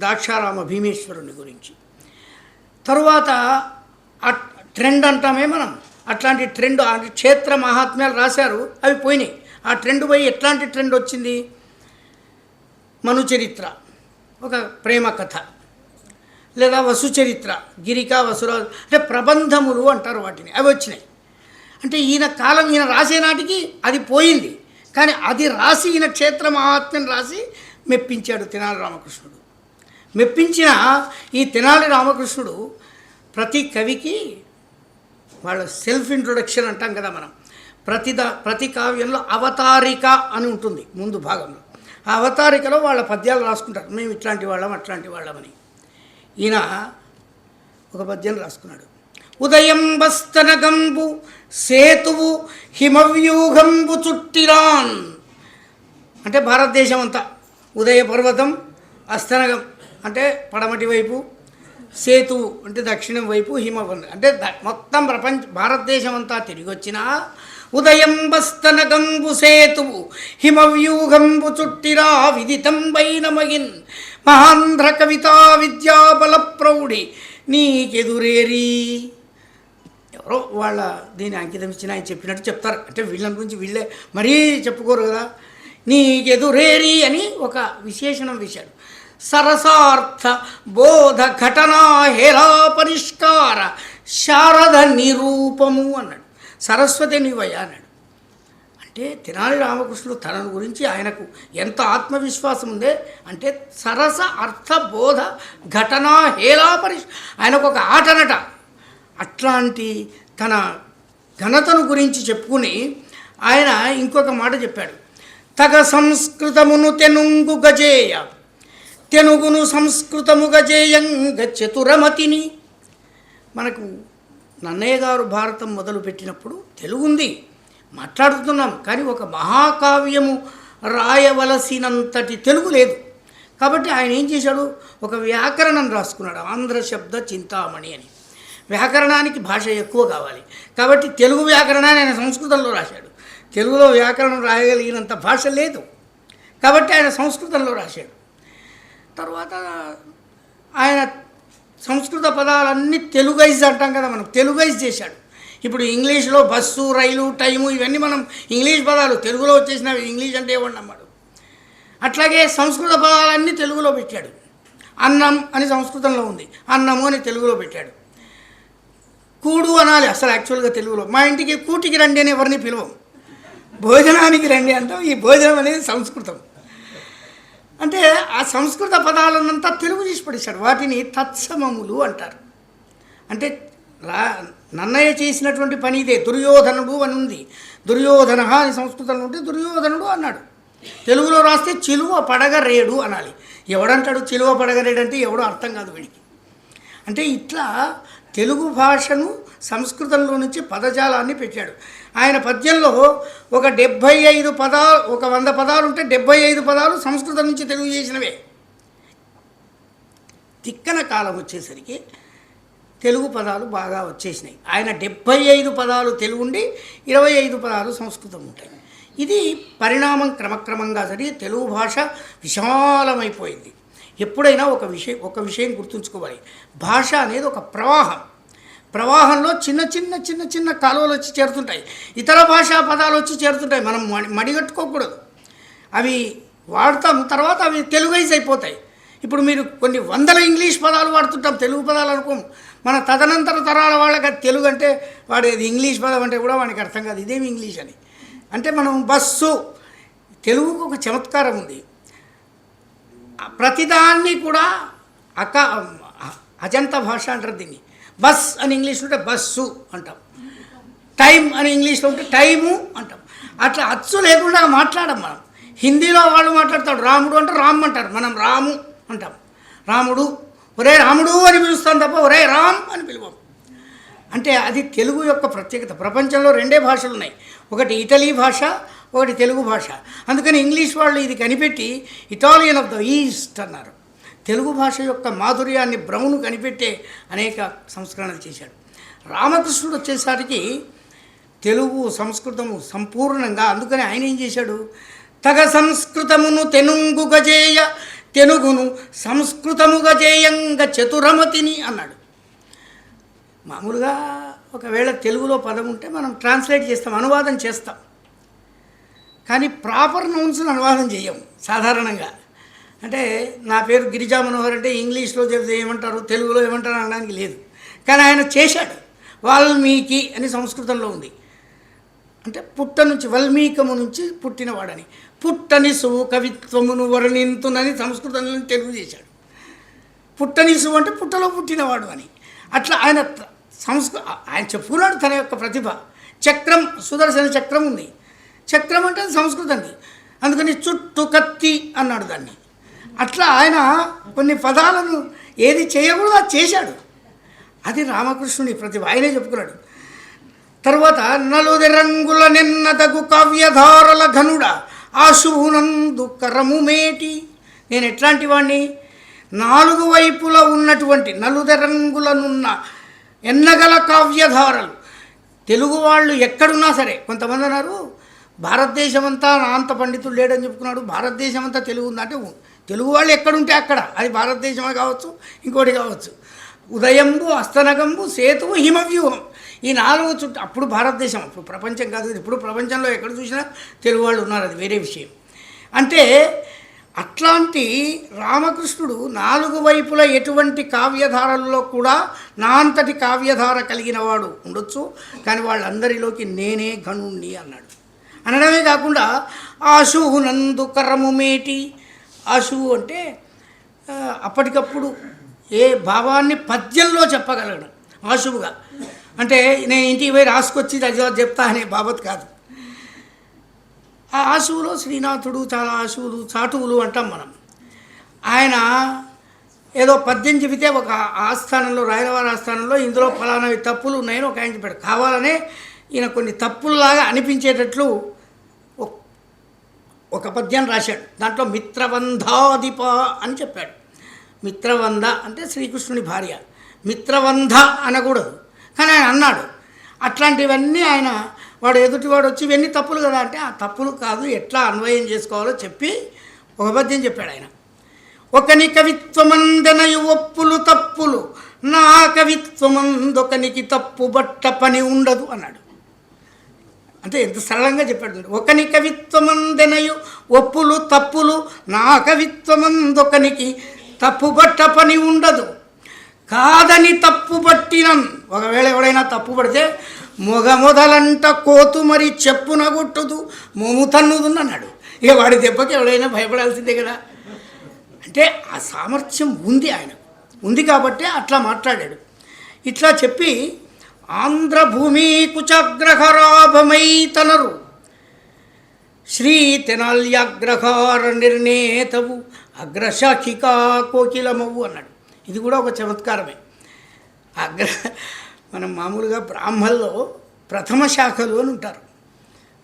దాక్షారామ భీమేశ్వరుని గురించి. తరువాత ఆ ట్రెండ్ అంటామే మనం, అట్లాంటి ట్రెండ్ క్షేత్ర మహాత్మ్యాలు రాశారు, అవి పోయినాయి. ఆ ట్రెండ్ పోయి ఎట్లాంటి ట్రెండ్ వచ్చింది? మనుచరిత్ర ఒక ప్రేమ కథ, లేదా వసుచరిత్ర గిరిక వసురాజు అంటే ప్రబంధములు అంటారు వాటిని, అవి వచ్చినాయి. అంటే ఈయన కాలం ఈయన రాసే నాటికి అది పోయింది, కానీ అది రాసి ఈయన క్షేత్ర మహాత్మ్యం రాసి మెప్పించాడు తెనాలి రామకృష్ణుడు. మెప్పించిన ఈ తెనాలి రామకృష్ణుడు ప్రతి కవికి వాళ్ళ సెల్ఫ్ ఇంట్రొడక్షన్ అంటాం కదా మనం. ప్రతి కావ్యంలో అవతారిక అని ఉంటుంది ముందు భాగంలో. ఆ అవతారికలో వాళ్ళ పద్యాలు రాసుకుంటారు, మేము ఇట్లాంటి వాళ్ళం అట్లాంటి వాళ్ళమని. ఈయన ఒక పద్యం రాసుకున్నాడు. ఉదయం బస్తనగంబు సేతువు హిమవ్యూహంబు చుట్టిరాన్. అంటే భారతదేశం అంతా ఉదయ పర్వతం, అస్తనగం అంటే పడమటి వైపు, సేతువు అంటే దక్షిణం వైపు, హిమవంతం అంటే మొత్తం భారతదేశం అంతా తిరిగి వచ్చిన ఉదయం బస్తనగంబు సేతువు హిమవ్యూహంబు చుట్టిరా విదితం వైనమగిన్ మహాంధ్ర కవితా విద్యాబల ప్రౌఢి నీకెదురేరి. ఎవరో వాళ్ళ దీన్ని అంకితం ఇచ్చిన ఆయన చెప్పినట్టు చెప్తారు. అంటే వీళ్ళని గురించి వీళ్ళే మరీ చెప్పుకోరు కదా. నీకెదురేరి అని ఒక విశేషణం వేశాడు. సరసార్థ బోధ ఘటనా హేరా పరిష్కార శారద నిరూపము అన్నాడు. సరస్వతి నీవయ్యా అన్నాడు. అంటే తెనాలి రామకృష్ణుడు తనను గురించి ఆయనకు ఎంత ఆత్మవిశ్వాసం ఉందే అంటే సరస అర్థ బోధ ఘటనా హేలా ఆయనకు ఒక ఆటనట. అట్లాంటి తన ఘనతను గురించి చెప్పుకుని ఆయన ఇంకొక మాట చెప్పాడు. తగ సంస్కృతమును తెనుంగు గజేయ తెనుగును సంస్కృతము గజేయంగ చతురమతిని. మనకు నన్నయ్య గారు భారతం మొదలుపెట్టినప్పుడు తెలుగుంది, మాట్లాడుతున్నాం, కానీ ఒక మహాకావ్యము రాయవలసినంతటి తెలుగు లేదు. కాబట్టి ఆయన ఏం చేశాడు, ఒక వ్యాకరణం రాసుకున్నాడు, ఆంధ్ర శబ్ద చింతామణి అని. వ్యాకరణానికి భాష ఎక్కువ కావాలి కాబట్టి తెలుగు వ్యాకరణాన్ని ఆయన సంస్కృతంలో రాశాడు. తెలుగులో వ్యాకరణం రాయగలిగినంత భాష లేదు కాబట్టి ఆయన సంస్కృతంలో రాశాడు. తర్వాత ఆయన సంస్కృత పదాలన్నీ తెలుగైజ్ అంటాం కదా, మనం తెలుగైజ్ చేశాడు. ఇప్పుడు ఇంగ్లీష్లో బస్సు, రైలు, టైము ఇవన్నీ మనం ఇంగ్లీష్ పదాలు తెలుగులో వచ్చేసినవి, ఇంగ్లీష్ అంటే ఏమన్నా అన్నాడు. అట్లాగే సంస్కృత పదాలన్నీ తెలుగులో పెట్టాడు. అన్నం అని సంస్కృతంలో ఉంది, అన్నము అని తెలుగులో పెట్టాడు. కూడు అనాలి అసలు యాక్చువల్గా తెలుగులో. మా ఇంటికి కూటికి రండి అని ఎవరిని పిలవం, భోజనానికి రండి అంటాం. ఈ భోజనం అనేది సంస్కృతం. అంటే ఆ సంస్కృత పదాలన్నంతా తెలుగు తీసి పడేశాడు. వాటిని తత్సమములు అంటారు. అంటే నన్నయ్య చేసినటువంటి పని ఇదే. దుర్యోధనుడు అని ఉంది, దుర్యోధన అని సంస్కృతంలో ఉంటే దుర్యోధనుడు అన్నాడు. తెలుగులో రాస్తే చిలువ పడగరేడు అనాలి. ఎవడంటాడు చిలువ పడగరేడు అంటే ఎవడో అర్థం కాదు వీడికి. అంటే ఇట్లా తెలుగు భాషను సంస్కృతంలో నుంచి పదజాలాన్ని పెట్టాడు. ఆయన పద్యంలో ఒక 75 పదాలు, ఒక 100 పదాలు ఉంటే 75 పదాలు సంస్కృతం నుంచి తెలుగు చేసినవే. తిక్కన కాలం వచ్చేసరికి తెలుగు పదాలు బాగా వచ్చేసినాయి. ఆయన 75 పదాలు తెలుగు ఉండి 25 పదాలు సంస్కృతం ఉంటాయి. ఇది పరిణామం క్రమక్రమంగా జరిగి తెలుగు భాష విశాలమైపోయింది. ఎప్పుడైనా ఒక విషయం గుర్తుంచుకోవాలి. భాష అనేది ఒక ప్రవాహంలో చిన్న చిన్న చిన్న చిన్న కాలువలు వచ్చి చేరుతుంటాయి, ఇతర భాషా పదాలు వచ్చి చేరుతుంటాయి. మనం మడిగట్టుకోకూడదు, అవి వాడతాం, తర్వాత అవి తెలుగైజ్ అయిపోతాయి. ఇప్పుడు మీరు కొన్ని వందల ఇంగ్లీష్ పదాలు వాడుతుంటాం, తెలుగు పదాలు అనుకోం. మన తదనంతర తరాల వాళ్ళకి అది తెలుగు అంటే వాడు అది ఇంగ్లీష్ పదం అంటే కూడా వాడికి అర్థం కాదు, ఇదేమి ఇంగ్లీష్ అని. అంటే మనం బస్సు, తెలుగుకు ఒక చమత్కారం ఉంది. ప్రతిదాన్ని కూడా అజంత భాష అంటారు దీన్ని. బస్ అని ఇంగ్లీష్లో ఉంటే బస్సు అంటాం, టైం అని ఇంగ్లీష్లో ఉంటే టైము అంటాం. అట్లా అచ్చు లేకుండా మాట్లాడం మనం. హిందీలో వాళ్ళు మాట్లాడతాడు, రాముడు అంటే రామ్ అంటారు, మనం రాము అంటాం. రాముడు, ఒరే రాముడు అని పిలుస్తాం తప్ప ఒరే రామ్ అని పిలువం. అంటే అది తెలుగు యొక్క ప్రత్యేకత. ప్రపంచంలో 2 భాషలు ఉన్నాయి, ఒకటి ఇటలీ భాష, ఒకటి తెలుగు భాష. అందుకని ఇంగ్లీష్ వాళ్ళు ఇది కనిపెట్టి ఇటాలియన్ ఆఫ్ ద ఈస్ట్ అన్నారు. తెలుగు భాష యొక్క మాధుర్యాన్ని బ్రౌన్ కనిపెట్టే అనేక సంస్కరణలు చేశాడు. రామకృష్ణుడు వచ్చేసరికి తెలుగు సంస్కృతము సంపూర్ణంగా, అందుకని ఆయన ఏం చేశాడు, తగ సంస్కృతమును తెనుంగు గజేయ తెనుగును సంస్కృతము గజేయంగ చతురమతిని అన్నాడు. మామూలుగా ఒకవేళ తెలుగులో పదం ఉంటే మనం ట్రాన్స్లేట్ చేస్తాం, అనువాదం చేస్తాం, కానీ ప్రాపర్ నౌన్స్ని అనువాదం చేయం సాధారణంగా. అంటే నా పేరు గిరిజా మనోహర్ అంటే ఇంగ్లీష్లో చెప్తే ఏమంటారు, తెలుగులో ఏమంటారు అనడానికి లేదు. కానీ ఆయన చేశాడు. వాల్మీకి అని సంస్కృతంలో ఉంది, అంటే పుట్ట నుంచి, వల్మీకము నుంచి పుట్టినవాడని. పుట్టనిసువు కవిత్వమును వర్ణింతునని సంస్కృతంలో తెలుగు చేశాడు. పుట్టనిసువు అంటే పుట్టలో పుట్టినవాడు అని. అట్లా ఆయన ఆయన చెప్పుకున్నాడు తన యొక్క ప్రతిభ. చక్రం, సుదర్శన చక్రం ఉంది. చక్రం అంటే అది సంస్కృతంది, అందుకని చుట్టు కత్తి అన్నాడు దాన్ని. అట్లా ఆయన కొన్ని పదాలను ఏది చేయకూడదు అది చేశాడు. అది రామకృష్ణుని ప్రతిభ, ఆయనే చెప్పుకున్నాడు. తర్వాత నలుది రంగుల నిన్నదగు కావ్యధారల ఘనుడ ఆశువునందు కరము మేటి. నేను ఎట్లాంటి వాడిని, 4 వైపులా ఉన్నటువంటి నలుది రంగులనున్న ఎన్నగల కావ్యధారలు. తెలుగు వాళ్ళు ఎక్కడున్నా సరే, కొంతమంది అన్నారు భారతదేశం అంతా అంత పండితుడు లేడని చెప్పుకున్నాడు, భారతదేశం అంతా తెలుగు ఉందంటే తెలుగు వాళ్ళు ఎక్కడుంటే అక్కడ, అది భారతదేశమే కావచ్చు, ఇంకోటి కావచ్చు. ఉదయంబు, అస్తనగంబు, సేతువు, హిమవ్యూహం, ఈ 4 చుట్టూ. అప్పుడు భారతదేశం, అప్పుడు ప్రపంచం కాదు. ఇప్పుడు ప్రపంచంలో ఎక్కడ చూసినా తెలుగు వాళ్ళు ఉన్నారు, అది వేరే విషయం. అంటే అట్లాంటి రామకృష్ణుడు 4 వైపుల ఎటువంటి కావ్యధారల్లో కూడా నా అంతటి కావ్యధార కలిగిన వాడు ఉండొచ్చు, కానీ వాళ్ళందరిలోకి నేనే గణుణ్ణి అన్నాడు. అనడమే కాకుండా ఆశువు నందు కరము మేటి. ఆశువు అంటే అప్పటికప్పుడు ఏ భావాన్ని పద్యంలో చెప్పగలగడం ఆశువుగా. అంటే నేను ఇంటికి పోయి రాసుకొచ్చి అది చెప్తా అనే బాబత్ కాదు. ఆ ఆశువులో శ్రీనాథుడు చాలా ఆశువులు, చాటువులు అంటాం మనం. ఆయన ఏదో పద్యం చెబితే ఒక ఆస్థానంలో, రాయలవారి ఆస్థానంలో ఇందులో ఫలానావి తప్పులు ఉన్నాయని ఒక ఆయన చెప్పాడు. కావాలనే ఈయన కొన్ని తప్పుల్లాగా అనిపించేటట్లు ఒక పద్యం రాశాడు. దాంట్లో మిత్రవంధాధిప అని చెప్పాడు. మిత్రవంధ అంటే శ్రీకృష్ణుని భార్య, మిత్రవంధ అనకూడదు, కానీ ఆయన అన్నాడు. అట్లాంటివన్నీ ఆయన వాడు ఎదుటివాడు వచ్చి ఇవన్నీ తప్పులు కదా అంటే ఆ తప్పులు కాదు, ఎట్లా అన్వయం చేసుకోవాలో చెప్పి ఒక పద్యం చెప్పాడు ఆయన. ఒకని కవిత్వమందనయు ఒప్పులు తప్పులు, నా కవిత్వమందొకనికి తప్పు బట్ట పని ఉండదు అన్నాడు. అంటే ఎంత సరళంగా చెప్పాడు. ఒకని కవిత్వమందెనయు ఒప్పులు తప్పులు, నా కవిత్వమందొకనికి తప్పు బట్ట పని ఉండదు. కాదని తప్పు పట్టినన్, ఒకవేళ ఎవడైనా తప్పు పడితే మొదలంట కోతు మరి చెప్పున కొట్టుదు మోము తన్నుదు అన్నాడు. ఇక వాడి దెబ్బకి ఎవడైనా భయపడాల్సిందే కదా. అంటే ఆ సామర్థ్యం ఉంది, ఆయన ఉంది కాబట్టి అట్లా మాట్లాడాడు. ఇట్లా చెప్పి ఆంధ్రభూమి కుచాగ్రహరాభమై తనరు శ్రీ తెనాల్యాగ్రహార నిర్ణేతవు అగ్రశాఖికా కోకిలమవు అన్నాడు. ఇది కూడా ఒక చమత్కారమే. మనం మామూలుగా బ్రాహ్మణుల్లో ప్రథమ శాఖలు అని ఉంటారు.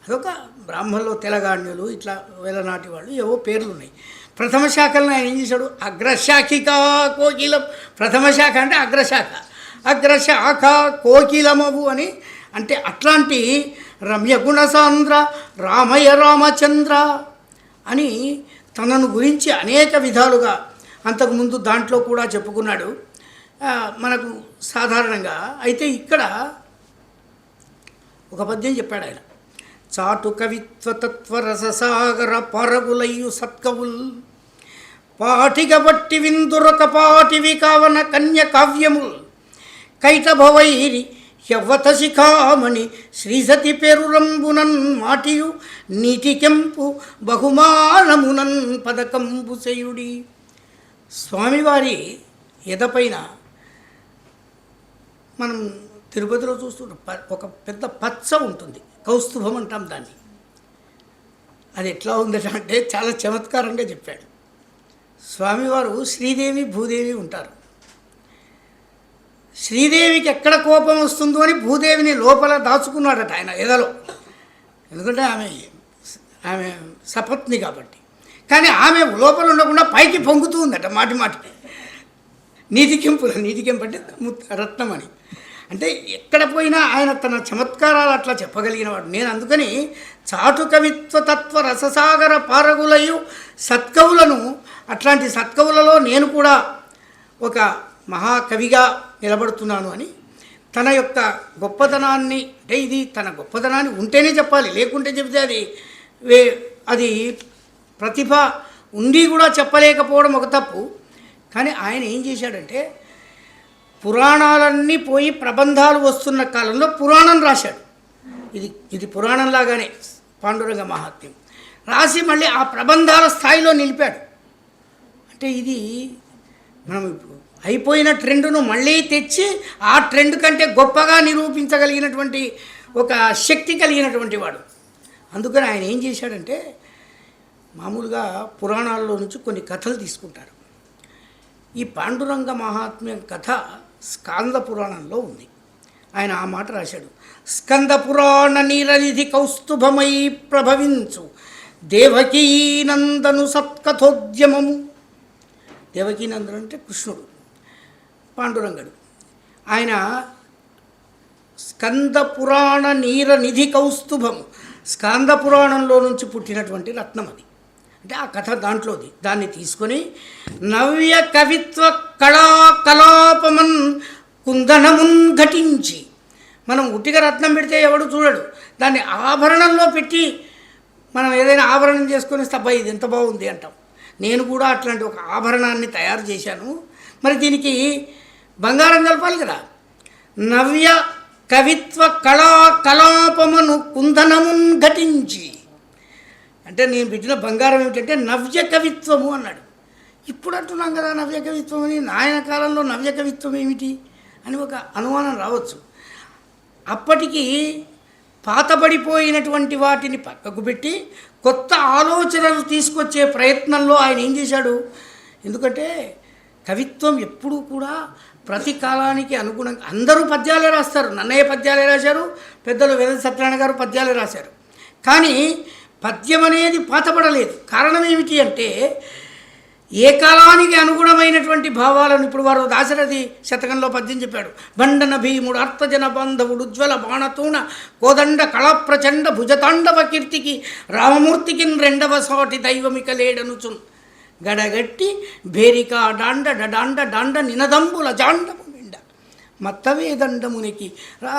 అదొక బ్రాహ్మణుల్లో తెలగాణ్యులు, ఇట్లా వేలనాటి వాళ్ళు ఏవో పేర్లు ఉన్నాయి. ప్రథమ శాఖలను ఆయన ఏం చేశాడు, అగ్రశాఖికా కోకిలం. ప్రథమ శాఖ అంటే అగ్రశాఖ, అగ్రశాఖ కోకిలమవు అని. అంటే అట్లాంటి రమ్యగుణసాంద్ర రామయ్య రామచంద్ర అని తనను గురించి అనేక విధాలుగా అంతకుముందు దాంట్లో కూడా చెప్పుకున్నాడు మనకు సాధారణంగా. అయితే ఇక్కడ ఒక పద్యం చెప్పాడు ఆయన. చాటు కవిత్వ తత్వ రససాగర పరగులయ్యు సత్కవుల్ పాటిక బట్టి విందురొక పాటివి కావన కన్య కావ్యముల్ కైటభవైరి యవ్వత శిఖామణి శ్రీసతి పెరురంబునన్ మాటియు నీటికెంపు బహుమానమునన్ పదకంబు చేయుడి. స్వామివారి ఎదపైన మనం తిరుపతిలో చూస్తుంటాం, ఒక పెద్ద పచ్చ ఉంటుంది, కౌస్తుభం అంటాం దాన్ని. అది ఎట్లా ఉందంటే చాలా చమత్కారంగా చెప్పాడు. స్వామివారు శ్రీదేవి భూదేవి ఉంటారు. శ్రీదేవికి ఎక్కడ కోపం వస్తుందో అని భూదేవిని లోపల దాచుకున్నాడట ఆయన ఎదలో, ఎందుకంటే ఆమె సపత్ని కాబట్టి. కానీ ఆమె లోపల ఉండకుండా పైకి పొంగుతూ ఉందట మాటి మాటికి. నీతికెంపు అంటే రత్నం అని. అంటే ఎక్కడ పోయినా ఆయన తన చమత్కారాలు అట్లా చెప్పగలిగినవాడు. నేను అందుకని చాటు కవిత్వ తత్వ రససాగర పారగులయు సత్కవులను, అట్లాంటి సత్కవులలో నేను కూడా ఒక మహాకవిగా నిలబడుతున్నాను అని తన యొక్క గొప్పతనాన్ని, అంటే ఇది తన గొప్పతనాన్ని ఉంటేనే చెప్పాలి, లేకుంటే చెబితే అది ప్రతిభ ఉండి కూడా చెప్పలేకపోవడం ఒక తప్పు. కానీ ఆయన ఏం చేశాడంటే పురాణాలన్నీ పోయి ప్రబంధాలు వస్తున్న కాలంలో పురాణం రాశాడు. ఇది పురాణంలాగానే పాండురంగ మహాత్మ్యం రాసి మళ్ళీ ఆ ప్రబంధాల స్థాయిలో నిలిపాడు. అంటే ఇది మనం ఇప్పుడు అయిపోయిన ట్రెండ్ను మళ్ళీ తెచ్చి ఆ ట్రెండ్ కంటే గొప్పగా నిరూపించగలిగినటువంటి ఒక శక్తి కలిగినటువంటి వాడు. అందుకని ఆయన ఏం చేశాడంటే, మామూలుగా పురాణాల్లో నుంచి కొన్ని కథలు తీసుకుంటారు. ఈ పాండురంగ మహాత్మ్యం కథ స్కాంద పురాణంలో ఉంది. ఆయన ఆ మాట రాశాడు: స్కంద పురాణ నీరనిధి కౌస్తుభమై ప్రభవించు దేవకీనందను సత్కథోద్యమము. దేవకీనందను అంటే కృష్ణుడు, పాండురంగడు. ఆయన స్కంద పురాణ నీరనిధి కౌస్తుభము, స్కంద పురాణంలో నుంచి పుట్టినటువంటి రత్నం అది. అంటే ఆ కథ దాంట్లోది. దాన్ని తీసుకొని నవ్య కవిత్వ కళాకలాపమన్ కుందనమున్ ఘటించి, మనం ఉట్టిగా రత్నం పెడితే ఎవడు చూడడు, దాన్ని ఆభరణంలో పెట్టి మనం ఏదైనా ఆభరణం చేసుకొని అబ్బా ఇది ఎంత బాగుంది అంటాం. నేను కూడా అట్లాంటి ఒక ఆభరణాన్ని తయారు చేశాను. మరి దీనికి బంగారం కలపాలి కదా. నవ్య కవిత్వ కళాకలాపమను కుందనమున్ ఘటించి, అంటే నేను పెట్టిన బంగారం ఏమిటంటే నవ్య కవిత్వము అన్నాడు. ఇప్పుడు అంటున్నాం కదా నవ్య కవిత్వం అని. నాయన కాలంలో నవ్య కవిత్వం ఏమిటి అని ఒక అనుమానం రావచ్చు. అప్పటికి పాతబడిపోయినటువంటి వాటిని పక్కకు పెట్టి కొత్త ఆలోచనలు తీసుకొచ్చే ప్రయత్నంలో ఆయన ఏం చేశాడు. ఎందుకంటే కవిత్వం ఎప్పుడూ కూడా ప్రతి కాలానికి అనుగుణంగా, అందరూ పద్యాలే రాస్తారు. నన్నయ్య పద్యాలే రాశారు, పెద్దలు వేద సత్యనారాయణ గారు పద్యాలే రాశారు. కానీ పద్యం అనేది పాతపడలేదు. కారణం ఏమిటి అంటే ఏ కాలానికి అనుగుణమైనటువంటి భావాలను, ఇప్పుడు వారు దాశరథి శతకంలో పద్యం చెప్పాడు: బండన భీముడు అర్థజన బాంధవుడు ఉజ్వల బాణతూణ కోదండ కళాప్రచండ భుజతాండవ కీర్తికి రామమూర్తికి రెండవ సాటి దైవమిక లేడనుచున్ గడగట్టి భేరికా డాండ డాండ డాండ నినదంబుల జాండము నిండ మత్తవేదండమునికి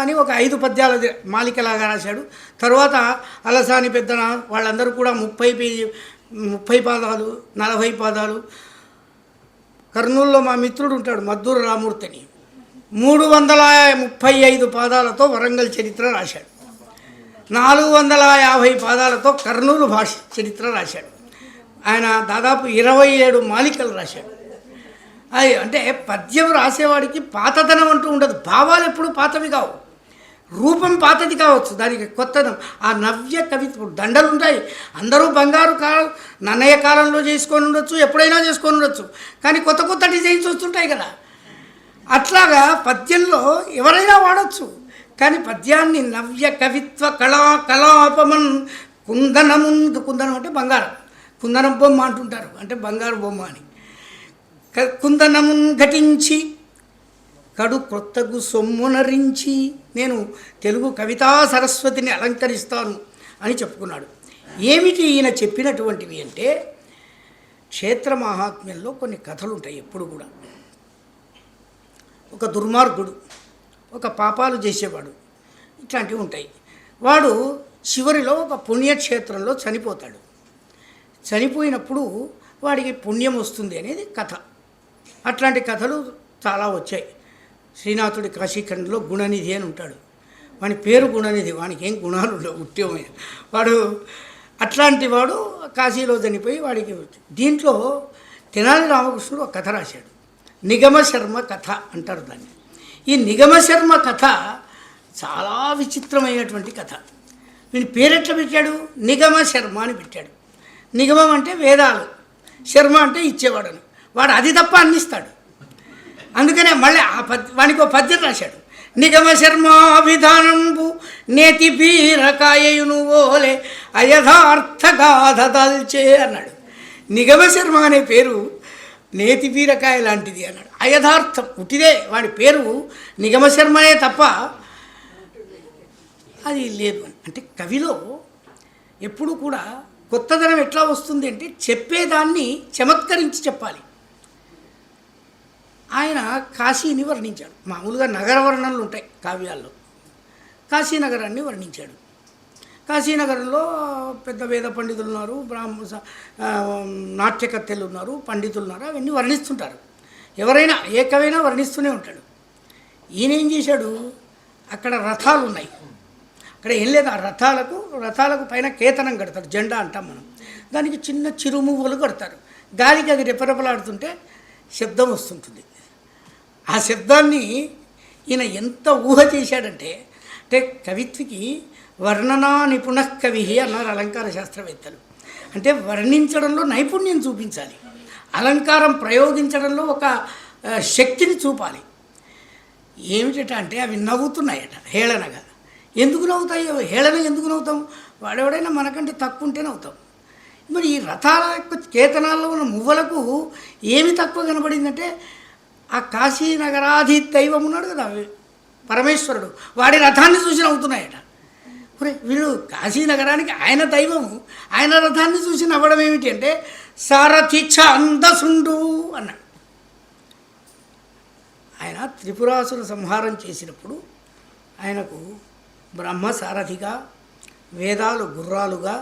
అని ఒక 5 పద్యాల మాలికలాగా రాశాడు. తర్వాత అలసాని పెద్దన వాళ్ళందరూ కూడా 30 పాదాలు 40 పాదాలు. కర్నూలులో మా మిత్రుడు ఉంటాడు మద్దూరు రామూర్తి అని, 335 పాదాలతో వరంగల్ చరిత్ర రాశాడు. 450 పాదాలతో కర్నూలు భాష చరిత్ర రాశాడు. ఆయన దాదాపు 27 మాలికలు రాశాడు. అది అంటే పద్యం రాసేవాడికి పాతదనం అంటూ ఉండదు. భావాలు ఎప్పుడు పాతవి కావు, రూపం పాతది కావచ్చు, దానికి కొత్తదనం. ఆ నవ్య కవిత్వం దండలు ఉంటాయి. అందరూ బంగారు నన్నయ్య కాలంలో చేసుకొని ఉండొచ్చు, ఎప్పుడైనా చేసుకొని ఉండొచ్చు, కానీ కొత్త కొత్త డిజైన్స్ వస్తుంటాయి కదా. అట్లాగా పద్యంలో ఎవరైనా వాడచ్చు. కానీ పద్యాన్ని నవ్య కవిత్వ కళాపమన్ కుందనముందు, కుందనం అంటే బంగారం, కుందనం బొమ్మ అంటుంటారు, అంటే బంగారు బొమ్మ అని. కుందనమున్ ఘటించి కడు క్రొత్తగు సొమ్మునరించి నేను తెలుగు కవితా సరస్వతిని అలంకరిస్తాను అని చెప్పుకున్నాడు. ఏమిటి ఈయన చెప్పినటువంటివి అంటే, క్షేత్ర మహాత్మ్యంలో కొన్ని కథలు ఉంటాయి. ఎప్పుడు కూడా ఒక దుర్మార్గుడు, ఒక పాపాలు చేసేవాడు, ఇట్లాంటివి ఉంటాయి. వాడు చివరిలో ఒక పుణ్యక్షేత్రంలో చనిపోతాడు. చనిపోయినప్పుడు వాడికి పుణ్యం వస్తుంది అనేది కథ. అట్లాంటి కథలు చాలా వచ్చాయి. శ్రీనాథుడి కాశీఖండ్లో గుణనిధి అని ఉంటాడు. వాని పేరు గుణనిధి, వానికి ఏం గుణాలు ఉండవు, ఉట్టిమైన వాడు. అట్లాంటి వాడు కాశీలో చనిపోయి వాడికి. దీంట్లో తెనాలి రామకృష్ణుడు ఒక కథ రాశాడు, నిగమ శర్మ కథ అంటారు దాన్ని. ఈ నిగమ శర్మ కథ చాలా విచిత్రమైనటువంటి కథ. వీని పేరెట్లా పెట్టాడు, నిగమ శర్మ అని పెట్టాడు. నిగమం అంటే వేదాలు, శర్మ అంటే ఇచ్చేవాడని. వాడు అది తప్ప అందిస్తాడు. అందుకనే మళ్ళీ వానికి ఒక పద్యం రాశాడు: నిగమ శర్మాభిధానంబు నేతి బీరకాయను ఓలే అయథార్థ గాథ దల్చే అన్నాడు. నిగమ శర్మ అనే పేరు నేతి బీరకాయ లాంటిది అన్నాడు. అయథార్థం ఉట్టిదే, వాడి పేరు నిగమ శర్మనే తప్ప అది లేదు అని. అంటే కవిలో ఎప్పుడు కూడా కొత్తదనం ఎట్లా వస్తుంది అంటే చెప్పేదాన్ని చమత్కరించి చెప్పాలి. ఆయన కాశీని వర్ణించాడు. మామూలుగా నగర వర్ణనలు ఉంటాయి కావ్యాల్లో. కాశీనగరాన్ని వర్ణించాడు. కాశీనగరంలో పెద్ద వేద పండితులు ఉన్నారు, నాట్యకర్తలు ఉన్నారు, పండితులు ఉన్నారు, అవన్నీ వర్ణిస్తుంటారు. ఎవరైనా ఏ కవైనా వర్ణిస్తూనే ఉంటాడు. ఈయన ఏం చేశాడు, అక్కడ రథాలు ఉన్నాయి, అక్కడ ఏం లేదు, ఆ రథాలకు పైన కేతనం కడతారు, జెండా అంటాం మనం. దానికి చిన్న చిరుమువ్వలు కడతారు. గాలికి అది రెపరెపలాడుతుంటే శబ్దం వస్తుంటుంది. ఆ శబ్దాన్ని ఈయన ఎంత ఊహ చేశాడంటే, అంటే కవిత్వికి వర్ణనా నిపుణ కవి అన్నారు అలంకార శాస్త్రవేత్తలు. అంటే వర్ణించడంలో నైపుణ్యం చూపించాలి, అలంకారం ప్రయోగించడంలో ఒక శక్తిని చూపాలి. ఏమిటట అంటే అవి నవ్వుతున్నాయట హేళనగా. ఎందుకు నవ్వుతాయో, హేళన ఎందుకు నవ్వుతాం? వాడెవడైనా మనకంటే తక్కువ ఉంటే నవ్వుతాం. మరి ఈ రథాల యొక్క కేతనాల్లో ఉన్న మువ్వలకు ఏమి తక్కువ కనబడిందంటే, ఆ కాశీ నగరాధి దైవం ఉన్నాడు కదా పరమేశ్వరుడు, వాడి రథాన్ని చూసి నవ్వుతున్నాయట. మరి వీళ్ళు కాశీ నగరానికి ఆయన దైవము, ఆయన రథాన్ని చూసి నవ్వడం ఏమిటి అంటే సారథి ఛాందసుండు అన్నాడు. ఆయన త్రిపురాసుర సంహారం చేసినప్పుడు ఆయనకు బ్రహ్మ సారథిగా, వేదాలు గుర్రాలుగా,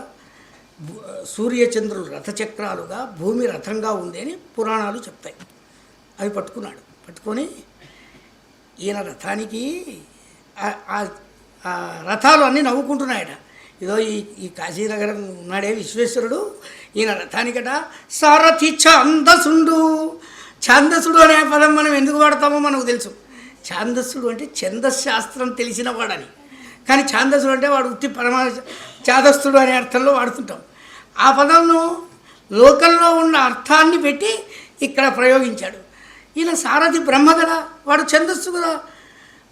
సూర్యచంద్రులు రథచక్రాలుగా, భూమి రథంగా ఉంది అని పురాణాలు చెప్తాయి. అవి పట్టుకున్నాడు. పట్టుకొని ఈయన రథానికి ఆ రథాలు అన్నీ నవ్వుకుంటున్నాయట. ఇదో ఈ కాశీనగరం ఉన్నాడే విశ్వేశ్వరుడు, ఈయన రథానికట సారథి ఛాందసుండు. ఛాందసుడు అనే పదం మనం ఎందుకు వాడతామో మనకు తెలుసు. ఛాందస్సుడు అంటే ఛందశాస్త్రం తెలిసిన వాడని. కానీ ఛాందసుడు అంటే వాడు ఉత్తి ఛాదస్తుడు అనే అర్థంలో వాడుతుంటాం. ఆ పదంలో లోకంలో ఉన్న అర్థాన్ని పెట్టి ఇక్కడ ప్రయోగించాడు. ఈయన సారథి బ్రహ్మ కదా, వాడు ఛందస్సు కదా,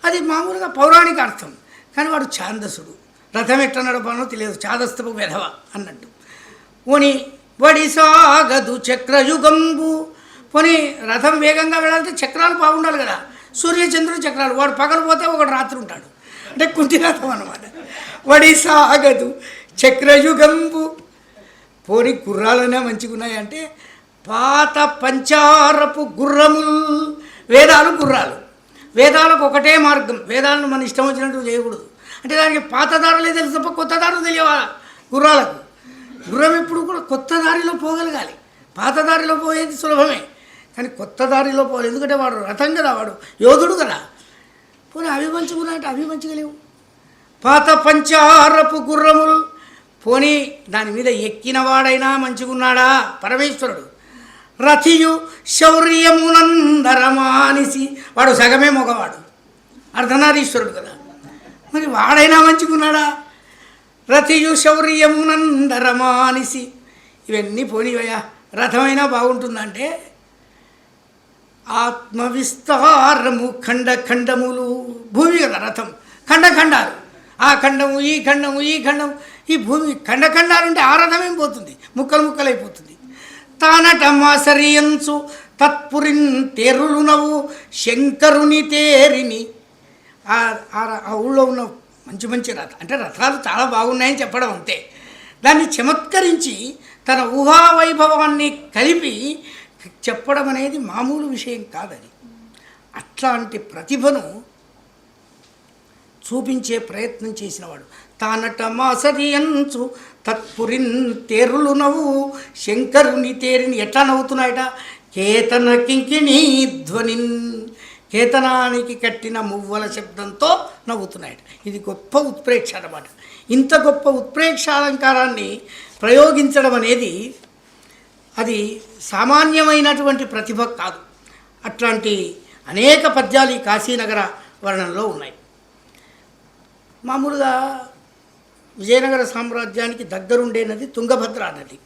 అది మామూలుగా పౌరాణిక అర్థం. కానీ వాడు ఛాందసుడు. రథం ఎట్లా నడపానో తెలియదు, ఛాదస్తపు వెధవ అన్నట్టు. పోనీ వడి సాగదు చక్రయుగంబు, పోనీ రథం వేగంగా వెళ్ళాలంటే చక్రాలు బాగుండాలి కదా, సూర్యచంద్రుడు చక్రాలు, వాడు పగలు పోతే ఒకడు రాత్రి ఉంటాడు, అంటే కుంటి రథం అన్నమాట. వడి సాగదు చక్రయుగంబు, పోనీ గుర్రాలనే మంచిగా ఉన్నాయంటే పాత పంచారపు గుర్రములు, వేదాలు గుర్రాలు. వేదాలకు ఒకటే మార్గం, వేదాలను మన ఇష్టం వచ్చినట్టు చేయకూడదు. అంటే దానికి పాత దారులే తెలుసు తప్ప కొత్త దారులు తెలియవా గుర్రాలకు. గుర్రం ఎప్పుడు కూడా కొత్త దారిలో పోగలగాలి, పాత దారిలో పోయేది సులభమే, కానీ కొత్త దారిలో పోవాలి. ఎందుకంటే వాడు రథం కదా, వాడు యోధుడు కదా. పోనీ అవి మంచిగా అంటే అవి మంచిగా లేవు. పాత పంచారపు గుర్రములు, పోనీ దాని మీద ఎక్కినవాడైనా మంచిగున్నాడా పరమేశ్వరుడు. రథియు శౌర్యమునందరమానిసి, వాడు సగమే మగవాడు, అర్ధనారీశ్వరుడు కదా, మరి వాడైనా మంచిగున్నాడా. రథియు శౌర్యమునందరమానిసి, ఇవన్నీ పోనీవయ్యా, రథమైనా బాగుంటుందంటే ఆత్మవిస్తారము ఖండ ఖండములు, భూమి కదా రథం, ఖండాలు, ఆ ఖండము ఈ ఖండము ఈ ఖండము, ఈ భూమి ఖండాలుంటే ఆ రథమేం పోతుంది, ముక్కలైపోతుంది. తానట మాసరియంచు తత్పురిన్ తేరులు నవ్వు శంకరుని తేరిని, ఆ ఊళ్ళో ఉన్న మంచి రథం అంటే రథాలు చాలా బాగున్నాయని చెప్పడం అంతే. దాన్ని చమత్కరించి తన ఊహావైభవాన్ని కలిపి చెప్పడం అనేది మామూలు విషయం కాదని. అట్లాంటి ప్రతిభను చూపించే ప్రయత్నం చేసినవాడు. తానట మాసరియంచు తత్పురిన్ తేరులు నవ్వు శంకరుని తేరిని, ఎట్లా నవ్వుతున్నాయట, కేతన కింకిణీ ధ్వనిన్, కేతనానికి కట్టిన మువ్వల శబ్దంతో నవ్వుతున్నాయట. ఇది గొప్ప ఉత్ప్రేక్ష అన్నమాట. ఇంత గొప్ప ఉత్ప్రేక్ష అలంకారాన్ని ప్రయోగించడం అనేది అది సామాన్యమైనటువంటి ప్రతిభ కాదు. అట్లాంటి అనేక పద్యాలు ఈ కాశీనగర వర్ణంలో ఉన్నాయి. మామూలుగా విజయనగర సామ్రాజ్యానికి దగ్గరుండే నది తుంగభద్ర నది.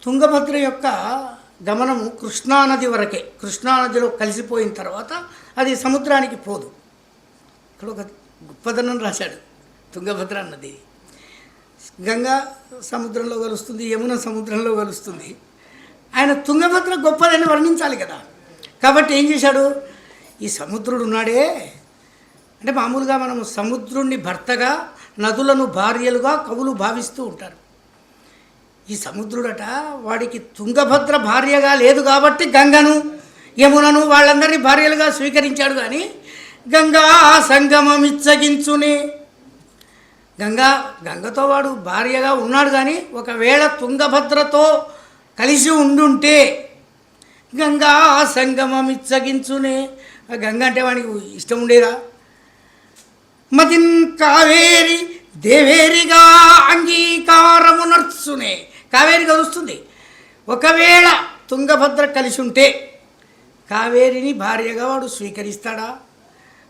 తుంగభద్ర యొక్క గమనము కృష్ణానది వరకే. కృష్ణానదిలో కలిసిపోయిన తర్వాత అది సముద్రానికి పోదు. ఇక్కడ ఒక గొప్పదనం రాశాడు. తుంగభద్ర నది గంగా సముద్రంలో కలుస్తుంది, యమున సముద్రంలో కలుస్తుంది. ఆయన తుంగభద్ర గొప్పదని వర్ణించాలి కదా. కాబట్టి ఏం చేశాడు, ఈ సముద్రుడు ఉన్నాడే అంటే మామూలుగా మనము సముద్రుణ్ణి భర్తగా, నదులను భార్యలుగా కవులు భావిస్తూ ఉంటారు. ఈ సముద్రుడట వాడికి తుంగభద్ర భార్యగా లేదు కాబట్టి గంగను, యమునను వాళ్ళందరినీ భార్యలుగా స్వీకరించాడు. కానీ గంగా సంగమమిచ్చగించునే, గంగతో వాడు భార్యగా ఉన్నాడు. కానీ ఒకవేళ తుంగభద్రతో కలిసి ఉండుంటే గంగా సంగమమిచ్చగించునే, గంగ అంటే వాడికి ఇష్టం ఉండేదా. మతిన్ కావేరి దేవేరిగా అంగీకారము నర్చునే, కావేరి కలుస్తుంది. ఒకవేళ తుంగభద్ర కలిసి ఉంటే కావేరిని భార్యగా వాడు స్వీకరిస్తాడా?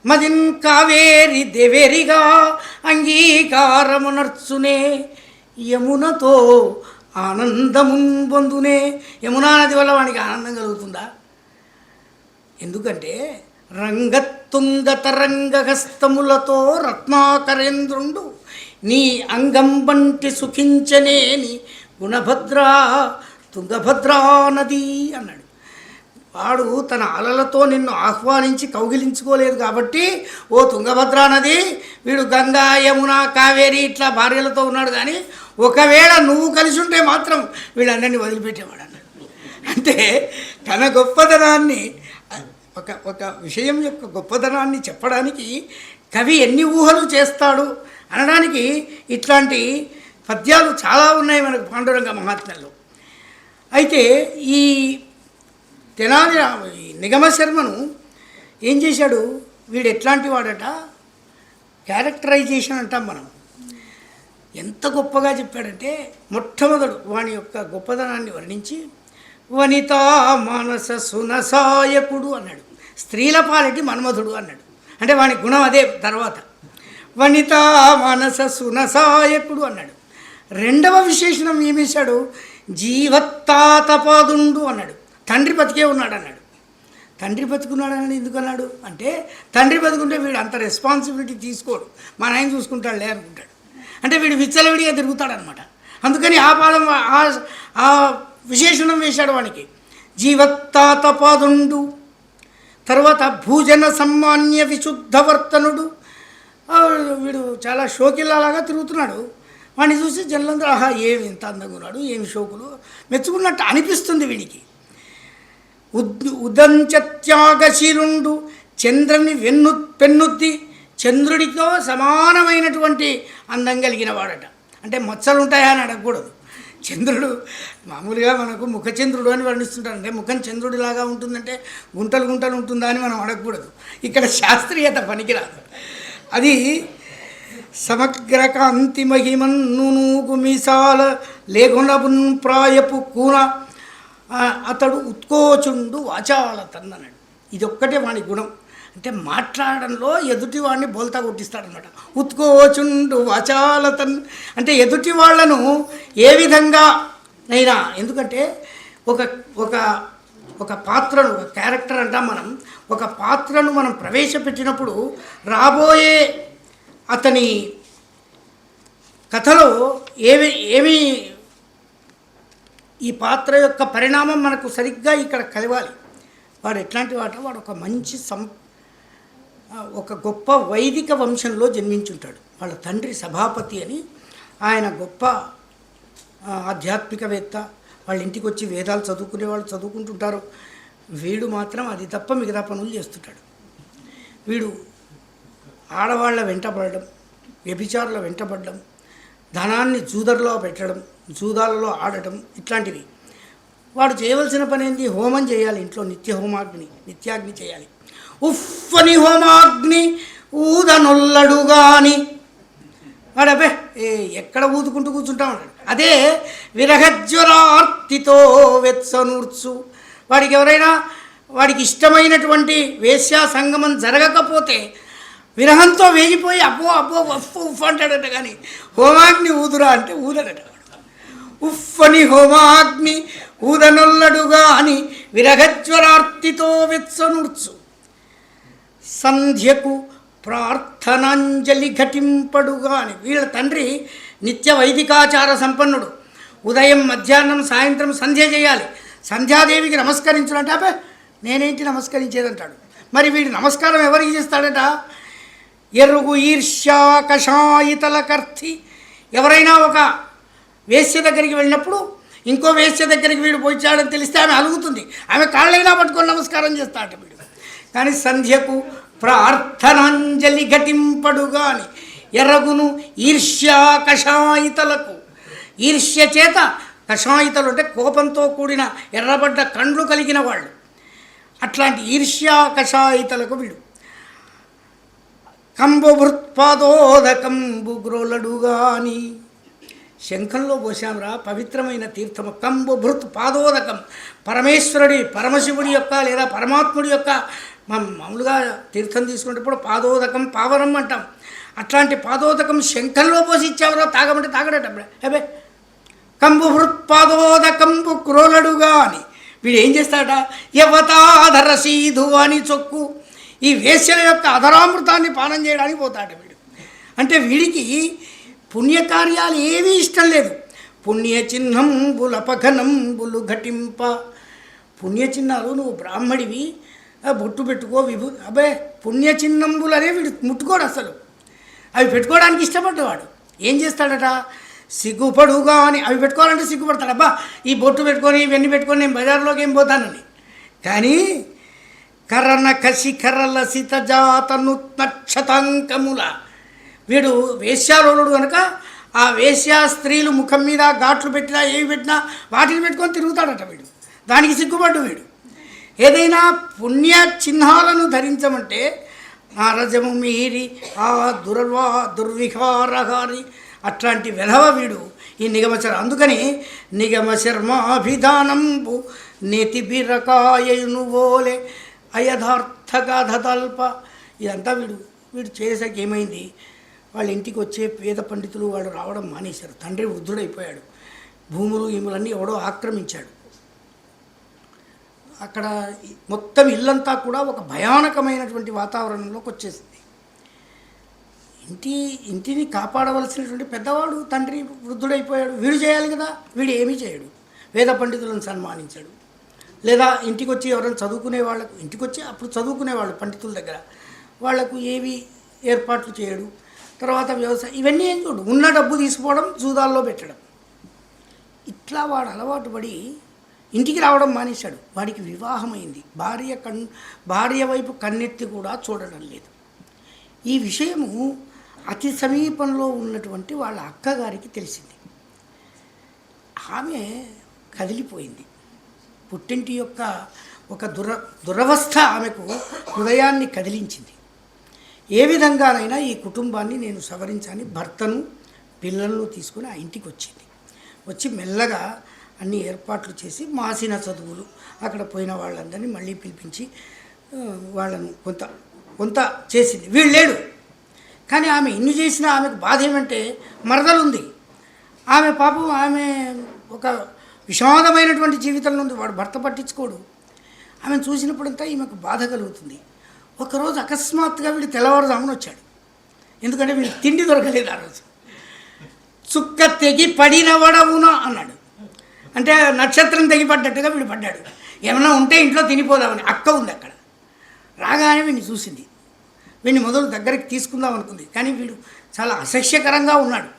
మదిన్ కావేరి దేవేరిగా అంగీకారమునర్చునే యమునతో ఆనందమున్ పొందునే. యమునా నది వల్ల వానికి ఆనందం కలుగుతుందా? ఎందుకంటే రంగతుంగతరంగహస్తములతో రత్నాకరేంద్రుండు నీ అంగం వంటి సుఖించనేని గుణభద్రా తుంగభద్రా నది అన్నాడు. వాడు తన అలలతో నిన్ను ఆహ్వానించి కౌగిలించుకోలేదు కాబట్టి ఓ తుంగభద్రా నది, వీడు గంగా యమున కావేరి ఇట్లా భార్యలతో ఉన్నాడు. కానీ ఒకవేళ నువ్వు కలిసి ఉంటే మాత్రం వీళ్ళందరినీ వదిలిపెట్టేవాడు అన్నాడు. అంటే తన గొప్పదనాన్ని, ఒక విషయం యొక్క గొప్పదనాన్ని చెప్పడానికి కవి ఎన్ని ఊహలు చేస్తాడు అనడానికి ఇట్లాంటి పద్యాలు చాలా ఉన్నాయి మనకు పాండురంగ మహాత్మ్యంలో. అయితే ఈ తెనాలి నిగమ శర్మను ఏం చేశాడు, వీడు ఎట్లాంటి వాడట, క్యారెక్టరైజేషన్ అంటాం మనం. ఎంత గొప్పగా చెప్పాడంటే మొట్టమొదడు వాని యొక్క గొప్పదనాన్ని వర్ణించి వనితా మానస సునసాయకుడు అన్నాడు. స్త్రీల పాలిటి మన్మధుడు అన్నాడు. అంటే వాని గుణం అదే. తర్వాత వనితా మానస సునసాయకుడు అన్నాడు. రెండవ విశేషణం ఏమేశాడు, జీవత్తాతపాదుండు అన్నాడు. తండ్రి బతికే ఉన్నాడు అన్నాడు. తండ్రి బతుకున్నాడని ఎందుకు అన్నాడు అంటే, తండ్రి బతుకుంటే వీడు అంత రెస్పాన్సిబిలిటీ తీసుకోడు, మా నాయన చూసుకుంటాడులే అనుకుంటాడు. అంటే వీడు విచ్చలవిడిగా తిరుగుతాడనమాట. అందుకని ఆ పాదం ఆ విశేషణం వేశాడు వానికి. జీవత్తాతపాదుండు. తర్వాత భూజన సమ్మాన్య విశుద్ధవర్తనుడు. వీడు చాలా షోకిల్లాగా తిరుగుతున్నాడు. వాడిని చూసి జనులందరూ ఆహా ఏమి ఇంత అందంగా ఉన్నాడు, ఏమి షోకులు మెచ్చుకున్నట్టు అనిపిస్తుంది వీడికి. ఉదంత్యాగశీలుండు. చంద్రుని పెన్నుద్ది. చంద్రుడితో సమానమైనటువంటి అందం కలిగిన వాడట. అంటే మచ్చలు ఉంటాయా అని అడగకూడదు. చంద్రుడు మామూలుగా మనకు ముఖచంద్రుడు అని వర్ణిస్తుంటారు. అంటే ముఖం చంద్రుడిలాగా ఉంటుందంటే గుంటలు గుంటలు ఉంటుందా అని మనం అడగకూడదు. ఇక్కడ శాస్త్రీయత పనికిరాదు. అది సమగ్ర కాంతి మహిమన్నునూగు మీసాల లేగుణబున్ ప్రాయపు కూన అతడు ఉత్కోచుండు వాచాల తన్నన్నాడు. ఇది ఒక్కటే వాని గుణం. అంటే మాట్లాడడంలో ఎదుటి వాడిని బోల్తా కొట్టిస్తాడనమాట. ఉత్కోచుండు వాచాల తన్ అంటే ఎదుటి వాళ్లను ఏ విధంగా అయినా, ఎందుకంటే ఒక ఒక ఒక పాత్రను, ఒక క్యారెక్టర్ అంటాం మనం, ఒక పాత్రను మనం ప్రవేశపెట్టినప్పుడు రాబోయే అతని కథలో ఏమి ఈ పాత్ర యొక్క పరిణామం మనకు సరిగ్గా ఇక్కడ కలవాలి. వాడు ఎట్లాంటి వాట, వాడు ఒక మంచి ఒక గొప్ప వైదిక వంశంలో జన్మించుంటాడు. వాళ్ళ తండ్రి సభాపతి అని, ఆయన గొప్ప ఆధ్యాత్మికవేత్త. వాళ్ళ ఇంటికి వచ్చి వేదాలు చదువుకునే వాళ్ళు చదువుకుంటుంటారు. వీడు మాత్రం అది తప్ప మిగతా పనులు చేస్తుంటాడు. వీడు ఆడవాళ్ళ వెంటబడడం, వ్యభిచారుల వెంటబడడం, ధనాన్ని జూదర్లో పెట్టడం, జూదాలలో ఆడటం, ఇట్లాంటివి. వాడు చేయవలసిన పని ఏంటి, హోమం చేయాలి ఇంట్లో, నిత్యాగ్ని చేయాలి. ఉఫ్ఫని హోమాగ్ని ఊదనొల్లడుగాని వాడు అబ్బే ఎక్కడ ఊదుకుంటూ కూర్చుంటామన్నాడు. అదే విరహజ్వరార్తితో వెత్సనూర్చు. వాడికి ఎవరైనా వాడికి ఇష్టమైనటువంటి వేశ్యా సంగమం జరగకపోతే విరహంతో వేగిపోయి అబ్బో అబ్బో ఉఫ్ ఉఫ్ అంటాడట. కానీ హోమాగ్ని ఊదురా అంటే ఊదడట. ఉఫ్ఫని హోమాగ్ని ఊదనొల్లడుగా అని విరహజ్వరార్తితో వెత్సనూర్చు. సంధ్యకు ప్రార్థనాంజలి ఘటింపడుగా అని. వీళ్ళ తండ్రి నిత్య వైదికాచార సంపన్నుడు. ఉదయం మధ్యాహ్నం సాయంత్రం సంధ్య చేయాలి. సంధ్యాదేవికి నమస్కరించునంటే అబ్బే నేనేంటి నమస్కరించేదంటాడు. మరి వీడి నమస్కారం ఎవరికి చేస్తాడట, ఎరుగు ఈర్ష్యా కషాయితల కర్తి. ఎవరైనా ఒక వేశ్య దగ్గరికి వెళ్ళినప్పుడు ఇంకో వేశ్య దగ్గరికి వీడు పోయిచాడని తెలిస్తే ఆమె అలుగుతుంది. ఆమె కాళ్ళైనా పట్టుకొని నమస్కారం చేస్తాడట వీడు. కానీ సంధ్యకు ప్రార్థనాంజలి ఘటింపడుగా అని ఎర్రగును ఈర్ష్యా కషాయితలకు. ఈర్ష్య చేత కషాయితలు అంటే కోపంతో కూడిన ఎర్రబడ్డ కండ్లు కలిగిన వాళ్ళు. అట్లాంటి ఈర్ష్యా కషాయితలకు వీడు. కంబు భృత్పాదోదకంబు గ్రోలడుగా అని. శంఖంలో పోసాంరా పవిత్రమైన తీర్థము కంబు భృత్ పాదోదకం పరమేశ్వరుడి పరమశివుడి యొక్క లేదా పరమాత్ముడి యొక్క మామూలుగా తీర్థం తీసుకునేటప్పుడు పాదోదకం పావనం అంటాం. అట్లాంటి పాదోదకం శంఖంలో పోసి ఇచ్చావురా తాగమంటే తాగడట. అబ్బే కంబు హృత్పాదోదకంబు క్రోలడుగా అని వీడు ఏం చేస్తాడట, యవతాధర సీధు అని చొక్కు ఈ వేశ్యల యొక్క అధరామృతాన్ని పానం చేయడానికి పోతాడు వీడు. అంటే వీడికి పుణ్యకార్యాలు ఏవీ ఇష్టం లేదు. పుణ్యచిహ్నంబుల పఘనంబులు ఘటింప, పుణ్యచిహ్నాలు నువ్వు బ్రాహ్మడివి బొట్టు పెట్టుకో అబ్బే పుణ్యచిహ్నంబులు అనే వీడు ముట్టుకోడు అసలు. అవి పెట్టుకోవడానికి ఇష్టపడ్డవాడు ఏం చేస్తాడట, సిగ్గుపడుగా అని అవి పెట్టుకోవాలంటే సిగ్గుపడతాడు. అబ్బా ఈ బొట్టు పెట్టుకొని ఇవన్నీ పెట్టుకొని నేను బజార్లోకి ఏం పోతానని. కానీ కర్రన కసి కర్రల సితజాతను నక్షతాంకముల వీడు వేశ్యాలోలుడు కనుక ఆ వేశ్యా స్త్రీలు ముఖం మీద ఘాట్లు పెట్టినా ఏవి పెట్టినా వాటిని పెట్టుకొని తిరుగుతాడట వీడు. దానికి సిగ్గుపడ్డు వీడు. ఏదైనా పుణ్య చిహ్నాలను ధరించమంటే నారజము మీరి ఆ దుర్విహారహారి అట్లాంటి వెధవ వీడు ఈ నిగమచర. అందుకని నిగమశర్మాభిధానంబు నేతి బిరకాయను ఓలే అయథార్థగాధల్ప ఇదంతా వీడు చేసాక ఏమైంది, వాళ్ళ ఇంటికి వచ్చే పేద పండితులు వాళ్ళు రావడం మానేశారు. తండ్రి వృద్ధుడైపోయాడు, భూములు ఈములన్నీ ఎవడో ఆక్రమించాడు. అక్కడ మొత్తం ఇల్లంతా కూడా ఒక భయానకమైనటువంటి వాతావరణంలోకి వచ్చేసింది. ఇంటిని కాపాడవలసినటువంటి పెద్దవాడు తండ్రి వృద్ధుడైపోయాడు, వీడు చేయాలి కదా, వీడు ఏమీ చేయడు. వేద పండితులను సన్మానించాడు, లేదా ఇంటికి వచ్చి ఎవరైనా చదువుకునే వాళ్ళకు ఇంటికి వచ్చి అప్పుడు చదువుకునేవాళ్ళు పండితుల దగ్గర వాళ్లకు ఏవి ఏర్పాట్లు చేయడు. తర్వాత వ్యవసాయం ఇవన్నీ ఏం చూడు, ఉన్న డబ్బు తీసుకోవడం జూదాల్లో పెట్టడం. ఇట్లా వాడు అలవాటు పడి ఇంటికి రావడం మానేశాడు. వాడికి వివాహమైంది, భార్య వైపు కన్నెత్తి కూడా చూడడం లేదు. ఈ విషయము అతి సమీపంలో ఉన్నటువంటి వాళ్ళ అక్కగారికి తెలిసింది. ఆమె కదిలిపోయింది. పుట్టింటి యొక్క ఒక దురవస్థ ఆమెకు హృదయాన్ని కదిలించింది. ఏ విధంగానైనా ఈ కుటుంబాన్ని నేను సవరించాలని భర్తను పిల్లలను తీసుకుని ఆ ఇంటికి వచ్చింది. వచ్చి మెల్లగా అన్ని ఏర్పాట్లు చేసి మాసిన చదువులు అక్కడ పోయిన వాళ్ళందరినీ మళ్ళీ పిలిపించి వాళ్ళను కొంత చేసింది. వీళ్ళు లేడు. కానీ ఆమె ఇన్ని చేసినా ఆమెకు బాధ ఏమంటే మరదలు ఉంది. ఆమె పాపం ఆమె ఒక విషాదమైనటువంటి జీవితంలో ఉంది. వాడు భర్త పట్టించుకోడు. ఆమెను చూసినప్పుడంతా ఈమెకు బాధ కలుగుతుంది. ఒకరోజు అకస్మాత్తుగా వీడు తెల్లవారుజామున వచ్చాడు. ఎందుకంటే వీడికి తిండి దొరకలేదు ఆ రోజు. చుక్క తెగి పడినవడవునా అన్నాడు. అంటే నక్షత్రం తెగిపడ్డట్టుగా వీడు పడ్డాడు. ఏమన్నా ఉంటే ఇంట్లో తినిపోదామని. అక్క ఉంది అక్కడ. రాగానే వీడిని చూసింది. వీడిని మొదలు దగ్గరికి తీసుకుందాం అనుకుంది. కానీ వీడు చాలా అసహ్యకరంగా ఉన్నాడు.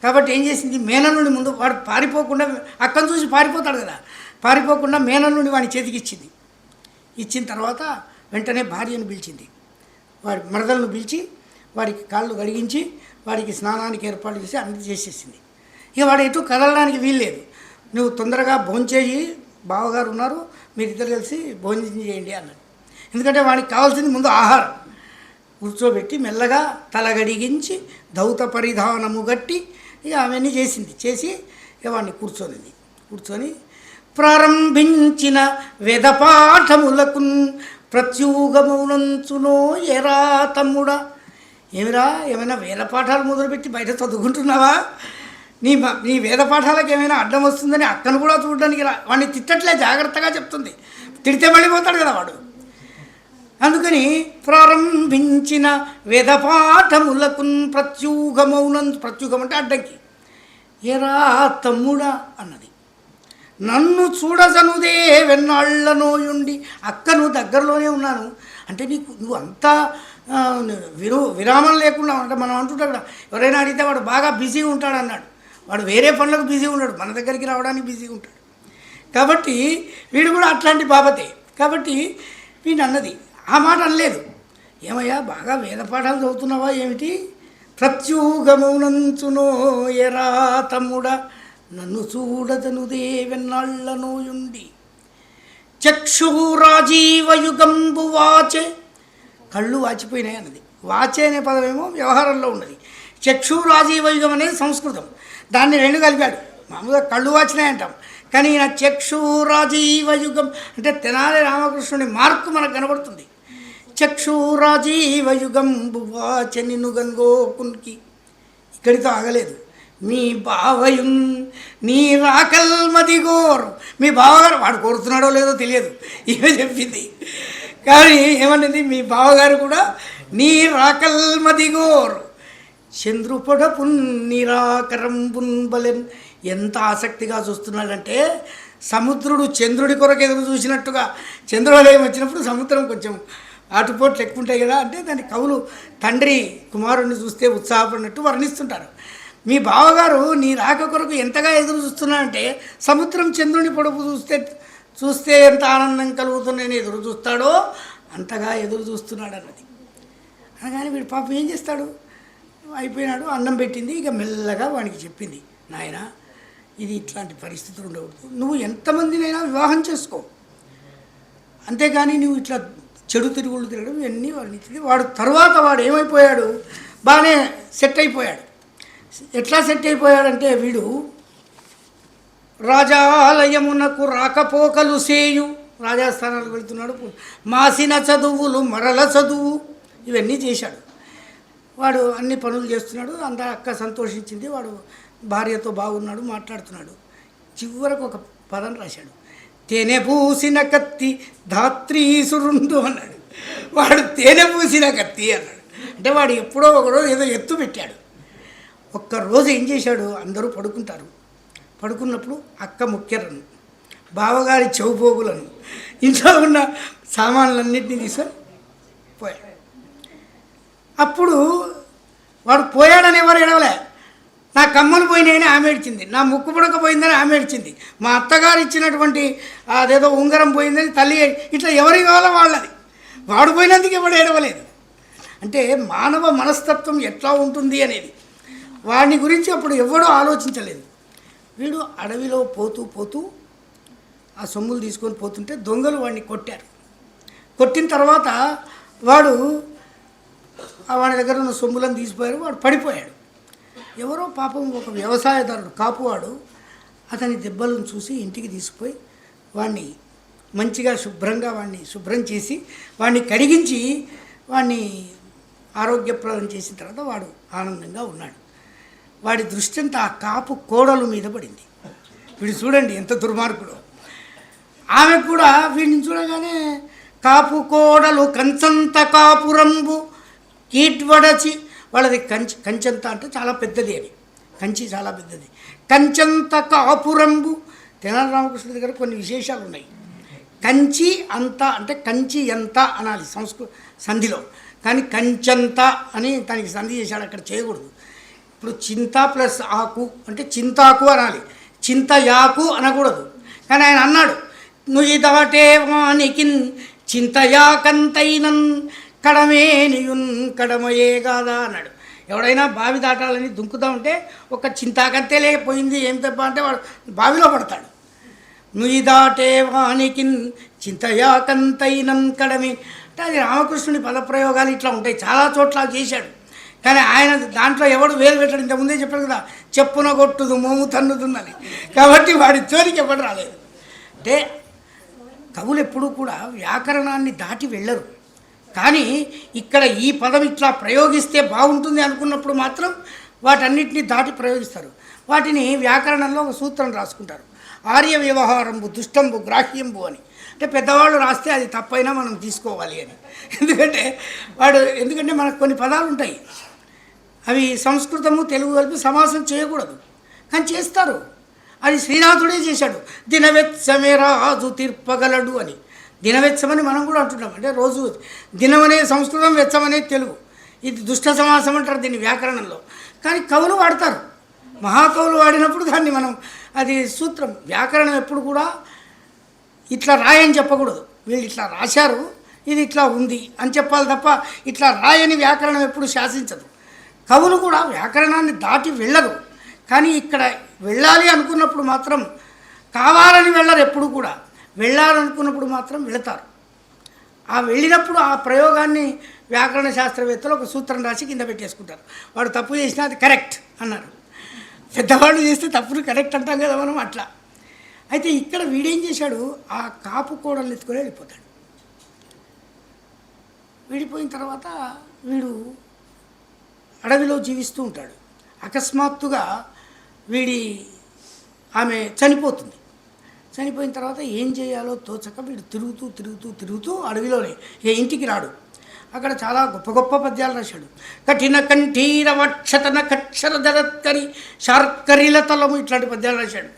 కాబట్టి ఏం చేసింది, మేనల్లుని ముందు వాడు పారిపోకుండా, అక్కను చూసి పారిపోతాడు కదా, పారిపోకుండా మేనల్లుని వాడి చేతికి ఇచ్చింది. ఇచ్చిన తర్వాత వెంటనే భార్యను పిలిచింది. వాడి మరదలను పిలిచి వాడికి కాళ్ళు కడిగించి వాడికి స్నానానికి ఏర్పాటు చేసి అన్ని చేసేసింది. ఇక వాడు ఎటు కదలడానికి వీల్లేదు. నువ్వు తొందరగా భోంచేయి, బావగారు ఉన్నారు, మీరిద్దరు కలిసి భోజనం చేయండి అన్నాడు. ఎందుకంటే వాడికి కావాల్సింది ముందు ఆహారం. కూర్చోబెట్టి మెల్లగా తలగడిగించి ధౌత పరిధానము గట్టి ఇక అవన్నీ చేసి ఇక వాడిని కూర్చొని ప్రారంభించిన వేదపాఠములకు ప్రత్యూగమునంచునో ఎరా తమ్ముడా. ఏమిరా, ఏమైనా వేద పాఠాలు మొదలుపెట్టి బయట చదువుకుంటున్నావా? నీ వేద పాఠాలకు ఏమైనా అడ్డం వస్తుందని అక్కను కూడా చూడడానికి వాడిని తిట్టట్లే, జాగ్రత్తగా చెప్తుంది. తిడితే మళ్ళీపోతాడు కదా వాడు. అందుకని ప్రారంభించిన వేదపాఠములకు ప్రత్యూగం అంటే అడ్డంకి. ఎరా తమ్ముడా అన్నది. నన్ను చూడజనుదే వెన్నాళ్లనోయుండి. అక్కను దగ్గరలోనే ఉన్నాను అంటే నువ్వు అంతా విరామం లేకుండా అంటే మనం అంటుంటాం కదా, ఎవరైనా అడిగితే వాడు బాగా బిజీగా ఉంటాడు అన్నాడు. వాడు వేరే పనులకు బిజీ ఉంటాడు, మన దగ్గరికి రావడానికి బిజీగా ఉంటాడు. కాబట్టి వీడు కూడా అట్లాంటి బాబతే. కాబట్టి వీడు అన్నది ఆ మాట అనలేదు. ఏమయ్యా బాగా వేద పాఠాలు చదువుతున్నావా ఏమిటి? ప్రత్యూగమునంచునో ఎరా తమ్ముడా నన్ను చూడదనుదే వెన్నాళ్లనోయుండి. చక్షురాజీవయుగంబు వాచే, కళ్ళు వాచిపోయినాయి అన్నది. వాచే అనే పదమేమో వ్యవహారంలో ఉన్నది, చక్షురాజీవయుగం అనేది సంస్కృతం, దాన్ని రెండు కలిపాడు. మామూలుగా కళ్ళు వాచినాయి అంటాం, కానీ ఈయన చక్షురాజీవయుగం అంటే తెనాలి రామకృష్ణుని మార్కు మనకు కనబడుతుంది. చక్షురాజీవయుగం బువాచ నిన్ను గన్గోకునికి, ఇక్కడితో ఆగలేదు. మీ బావయున్ నీ రాకల్మదిగోరు, మీ బావగారు, వాడు కోరుతున్నాడో లేదో తెలియదు, ఈమె చెప్పింది. కానీ ఏమన్నది, మీ బావగారు కూడా నీ రాకల్మదిగోరు చంద్రుపొడపున్ నిరాకరంబున్ బలెన్. ఎంత ఆసక్తిగా చూస్తున్నాడంటే సముద్రుడు చంద్రుడి కొరకు ఎదురు చూసినట్టుగా, చంద్రోదయం వచ్చినప్పుడు సముద్రం కొంచెం ఆటుపోట్లు ఎక్కువ ఉంటాయి కదా, అంటే దాని కవులు తండ్రి కుమారుడిని చూస్తే ఉత్సాహపడినట్టు వర్ణిస్తుంటారు. మీ బావగారు నీ రాక కొరకు ఎంతగా ఎదురు చూస్తున్నాడంటే సముద్రం చంద్రుని పొడుపు చూస్తే ఎంత ఆనందం కలుగుతుందని ఎదురు చూస్తాడో అంతగా ఎదురు చూస్తున్నాడు అన్నది. అనగానే వీడు పాపం ఏం చేస్తాడు, అయిపోయినాడు, అన్నం పెట్టింది. ఇక మెల్లగా వానికి చెప్పింది, నాయన ఇది ఇట్లాంటి పరిస్థితులు ఉండకూడదు, నువ్వు ఎంతమందినైనా వివాహం చేసుకో, అంతేగాని నువ్వు ఇట్లా చెడు తిరుగుళ్ళు తిరగడం ఇవన్నీ వర్ణించింది. వాడు తర్వాత వాడు ఏమైపోయాడు, బాగానే సెట్ అయిపోయాడు. ఎట్లా సెట్ అయిపోయాడంటే వీడు రాజాలయమునకు రాకపోకలు సేయు, రాజస్థానాలకు వెళుతున్నాడు, మాసిన చదువులు మరల చదువు ఇవన్నీ చేశాడు. వాడు అన్ని పనులు చేస్తున్నాడు, అందరూ అక్క సంతోషించింది, వాడు భార్యతో బాగున్నాడు, మాట్లాడుతున్నాడు. చివరకు ఒక పదం రాశాడు, తేనె పూసిన కత్తి ధాత్రీసురుండు అన్నాడు. వాడు తేనె పూసిన కత్తి అన్నాడు. అంటే వాడు ఎప్పుడో ఒకరోజు ఏదో ఎత్తు పెట్టాడు. ఒక్కరోజు ఏం చేశాడు, అందరూ పడుకుంటారు, పడుకున్నప్పుడు అక్క ముఖ్యరను, బావగారి చెవుపోగులను, ఇంట్లో ఉన్న సామాన్లన్నింటినీ తీసుకొని పోయాడు. అప్పుడు వాడు పోయాడని ఎవరు ఎడవలే, నా కమ్మలు పోయినాయని ఆమె ఏడ్చింది, నా ముక్కు పుడక పోయిందని ఆమె ఏడ్చింది, మా అత్తగారు ఇచ్చినటువంటి అదేదో ఉంగరం పోయిందని తల్లి, ఇట్లా ఎవరికి కావాలో వాళ్ళది. వాడు పోయినందుకు ఎవడు ఏడవలేదు. అంటే మానవ మనస్తత్వం ఎట్లా ఉంటుంది అనేది వాడిని గురించి అప్పుడు ఎవడూ ఆలోచించలేదు. వీడు అడవిలో పోతూ పోతూ ఆ సొమ్ములు తీసుకొని పోతుంటే దొంగలు వాడిని కొట్టారు. కొట్టిన తర్వాత వాడు వాడి దగ్గర ఉన్న సొమ్ములను తీసిపోయారు, వాడు పడిపోయాడు. ఎవరో పాపం ఒక వ్యవసాయదారుడు కాపువాడు అతని దెబ్బలను చూసి ఇంటికి తీసుకుపోయి వాడిని మంచిగా శుభ్రంగా శుభ్రం చేసి వాడిని కడిగించి వాడిని ఆరోగ్యప్రదం చేసిన తర్వాత వాడు ఆనందంగా ఉన్నాడు. వాడి దృష్టి అంతా ఆ కాపు కోడలు మీద పడింది. వీడు చూడండి ఎంత దుర్మార్గుడు. ఆమె కూడా వీడిని చూడగానే కాపు కోడలు కంచంత కాపురంబు కీట్వడచి, వాళ్ళది కంచంత అంటే చాలా పెద్దది, అని కంచి చాలా పెద్దది, కంచంత కాపురంబు. తెనాలి రామకృష్ణ దగ్గర కొన్ని విశేషాలు ఉన్నాయి. కంచి అంత అంటే కంచి ఎంత అనాలి సంధిలో, కానీ కంచంత అని దానికి సంధి చేశాడు, అక్కడ చేయకూడదు. ఇప్పుడు చింత ప్లస్ ఆకు అంటే చింతాకు అనాలి, చింతయాకు అనకూడదు. కానీ ఆయన అన్నాడు, నుయ్యి దాటే వానికి చింతయాకంతైనన్ కడమేనియున్ కడమయే కాదా అన్నాడు. ఎవడైనా బావి దాటాలని దుంకుతా ఉంటే ఒక చింతాకంతే లేకపోయింది ఏం తప్ప అంటే వాడు బావిలో పడతాడు. నుయ్యి దాటే వానికి చింతయాకంతైనన్ కడమే అంటే అది రామకృష్ణుని పదప్రయోగాలు ఇట్లా ఉంటాయి, చాలా చోట్ల చేశాడు. కానీ ఆయన దాంట్లో ఎవడు వేలు పెట్టాడు, ఇంతకుముందే చెప్పాడు కదా, చెప్పున కొట్టుదు మోము తన్నుతుందని. కాబట్టి వాడి చోరికి ఎవడు రాలేదు. అంటే కవులు ఎప్పుడూ కూడా వ్యాకరణాన్ని దాటి వెళ్ళరు. కానీ ఇక్కడ ఈ పదం ఇట్లా ప్రయోగిస్తే బాగుంటుంది అనుకున్నప్పుడు మాత్రం వాటన్నిటిని దాటి ప్రయోగిస్తారు. వాటిని వ్యాకరణంలో ఒక సూత్రం రాసుకుంటారు, ఆర్య వ్యవహారంబు దుష్టంబు గ్రాహ్యంబు అని. అంటే పెద్దవాళ్ళు రాస్తే అది తప్పైనా మనం తీసుకోవాలి అని. ఎందుకంటే మనకు కొన్ని పదాలు ఉంటాయి, అవి సంస్కృతము తెలుగు కలిపి సమాసం చేయకూడదు, కానీ చేస్తారు. అది శ్రీనాథుడే చేశాడు, దినవెచ్చమే రాజు తీర్పగలడు అని. దినవెచ్చమని మనం కూడా అంటున్నాం, అంటే రోజు దినం అనే సంస్కృతం, వెచ్చం అనేది తెలుగు. ఇది దుష్ట సమాసం అంటారు దీన్ని వ్యాకరణంలో. కానీ కవులు వాడతారు, మహాకవులు వాడినప్పుడు దాన్ని మనం అది సూత్రం. వ్యాకరణం ఎప్పుడు కూడా ఇట్లా రాయని చెప్పకూడదు, వీళ్ళు ఇట్లా రాశారు ఇది ఇట్లా ఉంది అని చెప్పాలి తప్ప ఇట్లా రాయని వ్యాకరణం ఎప్పుడు శాసించదు. కవులు కూడా వ్యాకరణాన్ని దాటి వెళ్ళరు, కానీ ఇక్కడ వెళ్ళాలి అనుకున్నప్పుడు మాత్రం కావాలని వెళ్ళరు. ఎప్పుడు కూడా వెళ్ళాలనుకున్నప్పుడు మాత్రం వెళతారు. ఆ వెళ్ళినప్పుడు ఆ ప్రయోగాన్ని వ్యాకరణ శాస్త్రవేత్తలు ఒక సూత్రం రాసి కింద పెట్టేసుకుంటారు. వాడు తప్పు చేసినా అది కరెక్ట్ అన్నారు. పెద్దవాళ్ళు చేస్తే తప్పును కరెక్ట్ అంటాం కదా మనం, అట్లా. అయితే ఇక్కడ వీడేం చేశాడు, ఆ కాపు కోడలు ఎత్తుకొని వెళ్ళిపోతాడు. వెళ్ళిపోయిన తర్వాత వీడు అడవిలో జీవిస్తూ ఉంటాడు. అకస్మాత్తుగా ఆమె చనిపోతుంది. చనిపోయిన తర్వాత ఏం చేయాలో తోచక వీడు తిరుగుతూ అడవిలోనే ఇంటికి రాడు. అక్కడ చాలా గొప్ప గొప్ప పద్యాలు రాశాడు. కఠిన కంఠీర వక్షతన కక్షర జరత్కరి శార్కరిల తలము, ఇట్లాంటి పద్యాలు రాశాడు.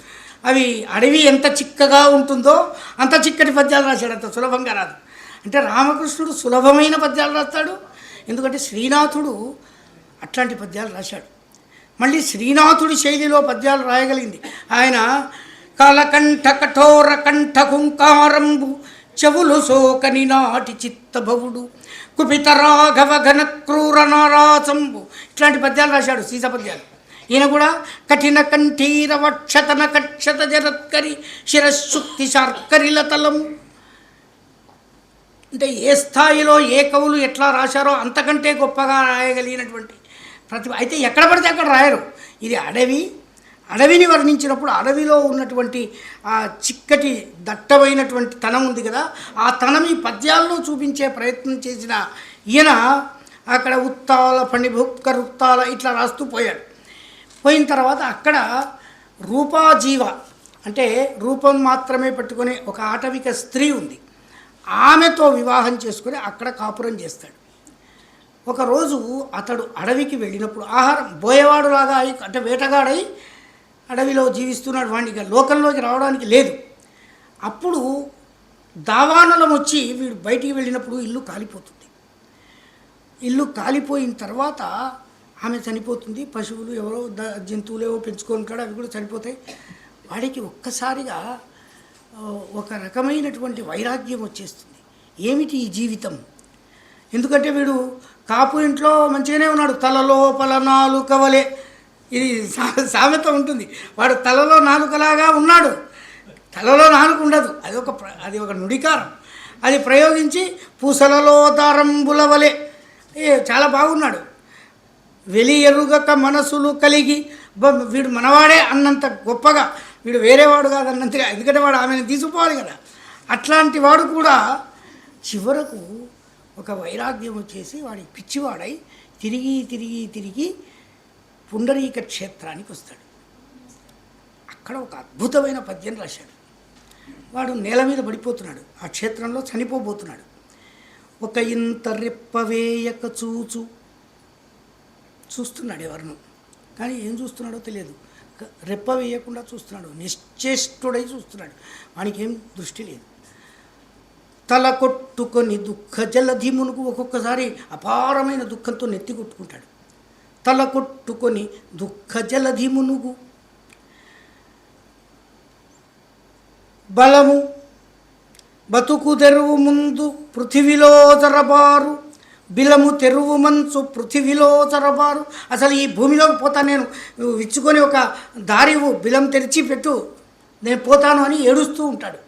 అవి అడవి ఎంత చిక్కగా ఉంటుందో అంత చిక్కటి పద్యాలు రాశాడు. అంత సులభంగా రాదు. అంటే రామకృష్ణుడు సులభమైన పద్యాలు రాస్తాడు. ఎందుకంటే శ్రీనాథుడు అట్లాంటి పద్యాలు రాశాడు. మళ్ళీ శ్రీనాథుడి శైలిలో పద్యాలు రాయగలిగింది ఆయన. కాలకంఠ కఠోర కంఠ కుంకారంబు చెవులు సోకని నాటి చిత్తభవుడు కుపిత రాఘవ ఘన క్రూర నారాసంబు, ఇట్లాంటి పద్యాలు రాశాడు, సీస పద్యాలు. ఈయన కూడా కఠిన కంఠీర వక్షతన కక్షత జరత్కరి శిరశుక్తి శార్కరిల తలము. అంటే ఏ స్థాయిలో ఏ కవులు ఎట్లా రాశారో అంతకంటే గొప్పగా రాయగలిగినటువంటి ప్రతిభ. అయితే ఎక్కడ పడితే అక్కడ రాయరు. ఇది అడవిని వర్ణించినప్పుడు అడవిలో ఉన్నటువంటి ఆ చిక్కటి దట్టమైనటువంటి తనం ఉంది కదా, ఆ తనం ఈ పద్యాల్లో చూపించే ప్రయత్నం చేసిన ఈయన అక్కడ ఉత్తాల ఫణిభుక్కర్ ఉత్తాల ఇట్లా రాస్తూ పోయాడు. పోయిన తర్వాత అక్కడ రూపాజీవ అంటే రూపం మాత్రమే పెట్టుకునే ఒక ఆటవిక స్త్రీ ఉంది. ఆమెతో వివాహం చేసుకుని అక్కడ కాపురం చేస్తాడు. ఒకరోజు అతడు అడవికి వెళ్ళినప్పుడు ఆహారం బోయేవాడు లాగా అంటే వేటగాడై అడవిలో జీవిస్తున్నాడు. వాడికి లోకంలోకి రావడానికి లేదు. అప్పుడు దావానలం వచ్చి వీడు బయటికి వెళ్ళినప్పుడు ఇల్లు కాలిపోతుంది. ఇల్లు కాలిపోయిన తర్వాత ఆమె చనిపోతుంది. పశువులు ఎవరో జంతువులు ఏవో పెంచుకుంటాడు, అవి కూడా చనిపోతాయి. వాడికి ఒక్కసారిగా ఒక రకమైనటువంటి వైరాగ్యం వచ్చేస్తుంది. ఏమిటి ఈ జీవితం? ఎందుకంటే వీడు కాపు ఇంట్లో మంచిగానే ఉన్నాడు. తలలోపల నాలుకవలే, ఇది సామెత ఉంటుంది. వాడు తలలో నాలుకలాగా ఉన్నాడు. తలలో నాలుక ఉండదు, అది ఒక నుడికారం. అది ప్రయోగించి పూసలలో దారంబుల వలె చాలా బాగున్నాడు. వెలి ఎరుగక మనసులు కలిగి వీడు మనవాడే అన్నంత గొప్పగా, వీడు వేరేవాడు కాదన్నంతగా, ఎందుకంటే వాడు ఆమెను తీసుకుపోవాలి కదా. అట్లాంటి వాడు కూడా చివరకు ఒక వైరాగ్యం వచ్చేసి వాడికి పిచ్చివాడై తిరిగి పుండరీక క్షేత్రానికి వస్తాడు. అక్కడ ఒక అద్భుతమైన పద్యం రాశాడు. వాడు నేల మీద పడిపోతున్నాడు, ఆ క్షేత్రంలో చనిపోబోతున్నాడు. ఒక ఇంత రెప్పవేయక చూస్తున్నాడు ఎవరిను, కానీ ఏం చూస్తున్నాడో తెలియదు. రెప్ప వేయకుండా చూస్తున్నాడు, నిశ్చేష్టుడై చూస్తున్నాడు. వానికి ఏం దృష్టి లేదు. తల కొట్టుకొని దుఃఖ జలధి మునుగు, ఒక్కొక్కసారి అపారమైన దుఃఖంతో నెత్తి కొట్టుకుంటాడు. తల కొట్టుకొని దుఃఖ జలధి మునుగు బలము బతుకు తెరువు ముందు పృథివిలో జరబారు బిలము తెరువు మంచు పృథివిలో చరబారు. అసలు ఈ భూమిలోకి పోతా నేను, విచ్చుకొని ఒక దారివు బిలం తెరిచి పెట్టు, నేను పోతాను అని ఏడుస్తూ ఉంటాడు.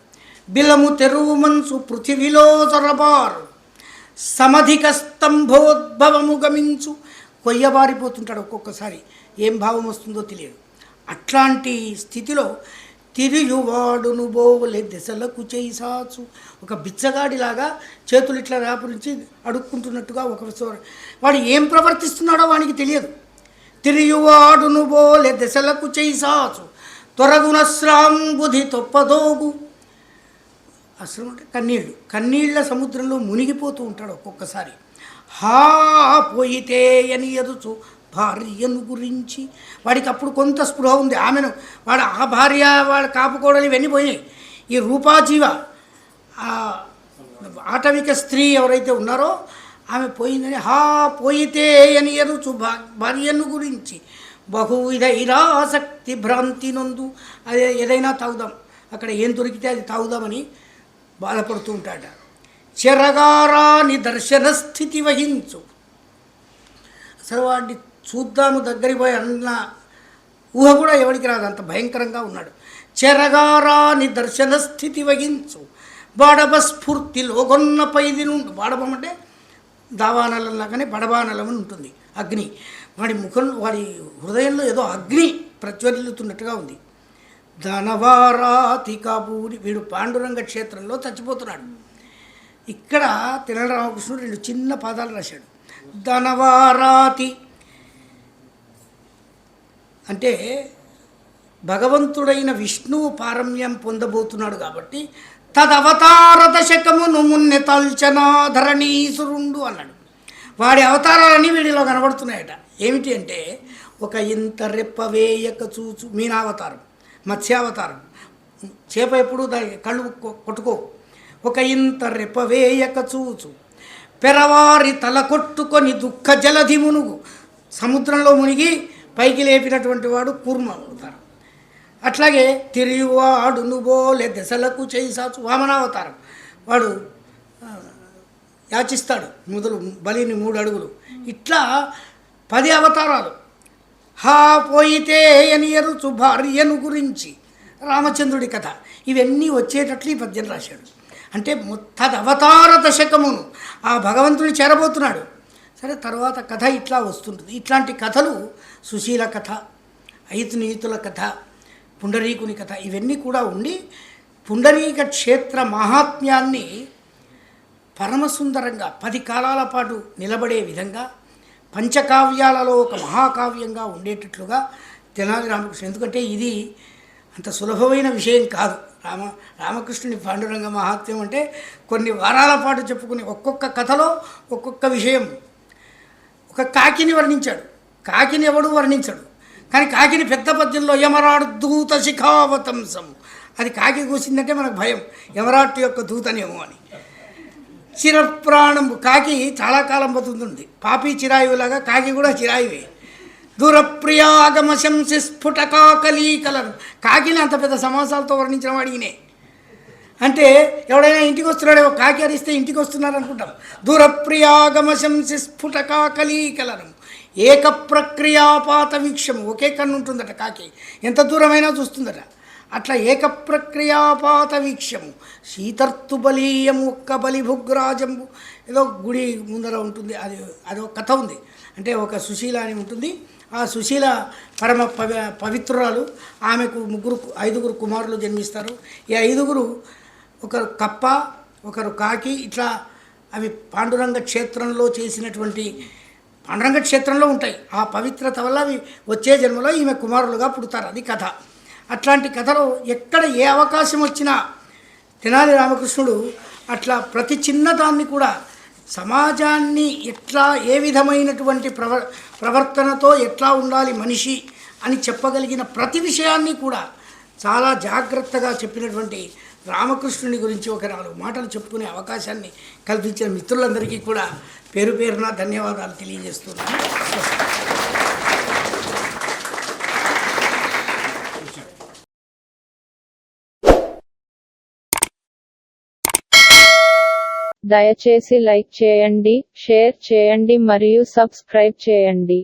బిలము తెరువు మంచు పృథివిలో చరబారు సమధిక స్తంభోద్భవము గమించు, కొయ్యబారిపోతుంటాడు ఒక్కొక్కసారి. ఏం భావం వస్తుందో తెలియదు. అట్లాంటి స్థితిలో తిరియువాడును బోవలే దశలకు చేసాచు, ఒక బిచ్చగాడిలాగా చేతులు ఇట్లా వ్యాపరించి అడుక్కుంటున్నట్టుగా వాడు ఏం ప్రవర్తిస్తున్నాడో వానికి తెలియదు. తిరియువాడును బోలే దశలకు చేసాచు త్వరగున శ్రాంబుధి తొప్పదోగు. అసలు అంటే కన్నీళ్ళ సముద్రంలో మునిగిపోతూ ఉంటాడు ఒక్కొక్కసారి. పోయితే అని ఎదుచు భార్యను గురించి. వాడికి అప్పుడు కొంత స్పృహ ఉంది. ఆమెను వాడు ఆ భార్య వాడు కాపుకోవడాలు ఇవన్నీ పోయినాయి. ఈ రూపాజీవ ఆటవిక స్త్రీ ఎవరైతే ఉన్నారో ఆమె పోయిందని పోయితే అని ఎరుచు భార్యను గురించి బహువిధ ఇరాసక్తి భ్రాంతి నందు. అదే ఏదైనా తాగుదాం, అక్కడ ఏం దొరికితే అది తాగుదామని బాధపడుతూ ఉంటాడ. చెరగారాని దర్శన స్థితి వహించు. అసలు వాడిని చూద్దాము దగ్గరికి పోయి అన్న ఊహ కూడా ఎవరికి రాదు, అంత భయంకరంగా ఉన్నాడు. చెరగారాని దర్శన స్థితి వహించు బాడబ స్ఫూర్తిలో గొన్న పైది నుండి. బాడబం అంటే దావానలం లాగానే బడబానలం అని ఉంటుంది అగ్ని. వాడి ముఖం వాడి హృదయంలో ఏదో అగ్ని ప్రజ్వలిల్లుతున్నట్టుగా ఉంది. ధనవారాతి కాబూరి, వీడు పాండురంగ క్షేత్రంలో చచ్చిపోతున్నాడు. ఇక్కడ తెనాలి రామకృష్ణుడు 2 చిన్న పాదాలు రాశాడు. ధనవారాతి అంటే భగవంతుడైన విష్ణువు పారమ్యం పొందబోతున్నాడు కాబట్టి తదవతార దశకమును మున్నె తల్చనాధరణీసురుండు అన్నాడు. వాడి అవతారాలన్నీ వీడిలో కనబడుతున్నాయట. ఏమిటి అంటే ఒక ఇంత రెప్పవేయక చూచు మీనావతారం, మత్స్యావతారం, చేప ఎప్పుడు దాని కళ్ళు కొట్టుకో. ఒక ఇంత రెప్పవేయక చూచు పెరవారి తల కొట్టుకొని దుఃఖ జలధి మునుగు, సముద్రంలో మునిగి పైకి లేపినటువంటి వాడు కూర్మ అవతారం. అట్లాగే తిరిగివాడు నుబోలే దశలకు చేసాచు వామనావతారం, వాడు యాచిస్తాడు మొదలు బలిని 3 అడుగులు. ఇట్లా 10 అవతారాలు. హా పోయితే అని ఎరుచు భార్యను గురించి రామచంద్రుడి కథ, ఇవన్నీ వచ్చేటట్లు ఈ పద్యం రాశాడు. అంటే తదవతార దశకమును ఆ భగవంతుని చేరబోతున్నాడు. సరే, తర్వాత కథ ఇట్లా వస్తుంటుంది. ఇట్లాంటి కథలు సుశీల కథ, ఐతునీతుల కథ, పుండరీకుని కథ, ఇవన్నీ కూడా ఉండి పుండరీక క్షేత్ర మహాత్మ్యాన్ని పరమసుందరంగా 10 కాలాల పాటు నిలబడే విధంగా పంచకావ్యాలలో ఒక మహాకావ్యంగా ఉండేటట్లుగా తెనాలి రామకృష్ణ. ఎందుకంటే ఇది అంత సులభమైన విషయం కాదు. రామకృష్ణుని పాండురంగ మహాత్మ్యం అంటే కొన్ని వారాల పాటు చెప్పుకుని ఒక్కొక్క కథలో ఒక్కొక్క విషయం. ఒక కాకిని వర్ణించాడు. కాకిని ఎవడు వర్ణించాడు, కానీ కాకిని పెద్ద పద్యంలో యమరాడు దూత శిఖావతంసం, అది కాకి కూసిందంటే మనకు భయం, యమరాటు యొక్క దూతనేమో అని. చిరప్రాణం, కాకి చాలా కాలం బతుకుతుంది. పాపి చిరాయువులాగా కాకి కూడా చిరాయువే. దూరప్రియాగమశంసి స్ఫుటకాకలీకలను, కాకిని అంత పెద్ద సమాసాలతో వర్ణించిన వాడినే. అంటే ఎవడైనా ఇంటికి వస్తున్నాడో కాకి అరిస్తే ఇంటికి వస్తున్నారు అనుకుంటాం. దూరప్రియాగమశంసి స్ఫుటకాకలీకలను ఏక ప్రక్రియాపాత వీక్షము, ఒకే కన్ను ఉంటుందట కాకి, ఎంత దూరమైనా చూస్తుందట. అట్లా ఏక ప్రక్రియాపాత వీక్షము. శీతర్తు బలీయము ఒక్క బలిభుగ్రాజంబు, ఏదో గుడి ముందర ఉంటుంది, అది ఒక కథ ఉంది. అంటే ఒక సుశీల అని ఉంటుంది. ఆ సుశీల పరమ పవిత్రురాలు. ఆమెకు 5 కుమారులు జన్మిస్తారు. ఈ 5 ఒకరు కప్ప, ఒకరు కాకి, ఇట్లా అవి పాండురంగ క్షేత్రంలో చేసినటువంటి, పాండురంగ క్షేత్రంలో ఉంటాయి. ఆ పవిత్రత వల్ల అవి వచ్చే జన్మలో ఈమె కుమారులుగా పుడతారు. అది కథ. అట్లాంటి కథలో ఎక్కడ ఏ అవకాశం వచ్చినా తెనాలి రామకృష్ణుడు అట్లా ప్రతి చిన్నదాన్ని కూడా సమాజాన్ని ఎట్లా, ఏ విధమైనటువంటి ప్రవర్తనతో ఎట్లా ఉండాలి మనిషి అని చెప్పగలిగిన ప్రతి విషయాన్ని కూడా చాలా జాగ్రత్తగా చెప్పినటువంటి రామకృష్ణుని గురించి ఒక 4 మాటలు చెప్పుకునే అవకాశాన్ని కల్పించిన మిత్రులందరికీ కూడా పేరు పేరున ధన్యవాదాలు తెలియజేస్తున్నాను. దయచేసి లైక్ చేయండి, షేర్ చేయండి మరియు సబ్స్క్రైబ్ చేయండి.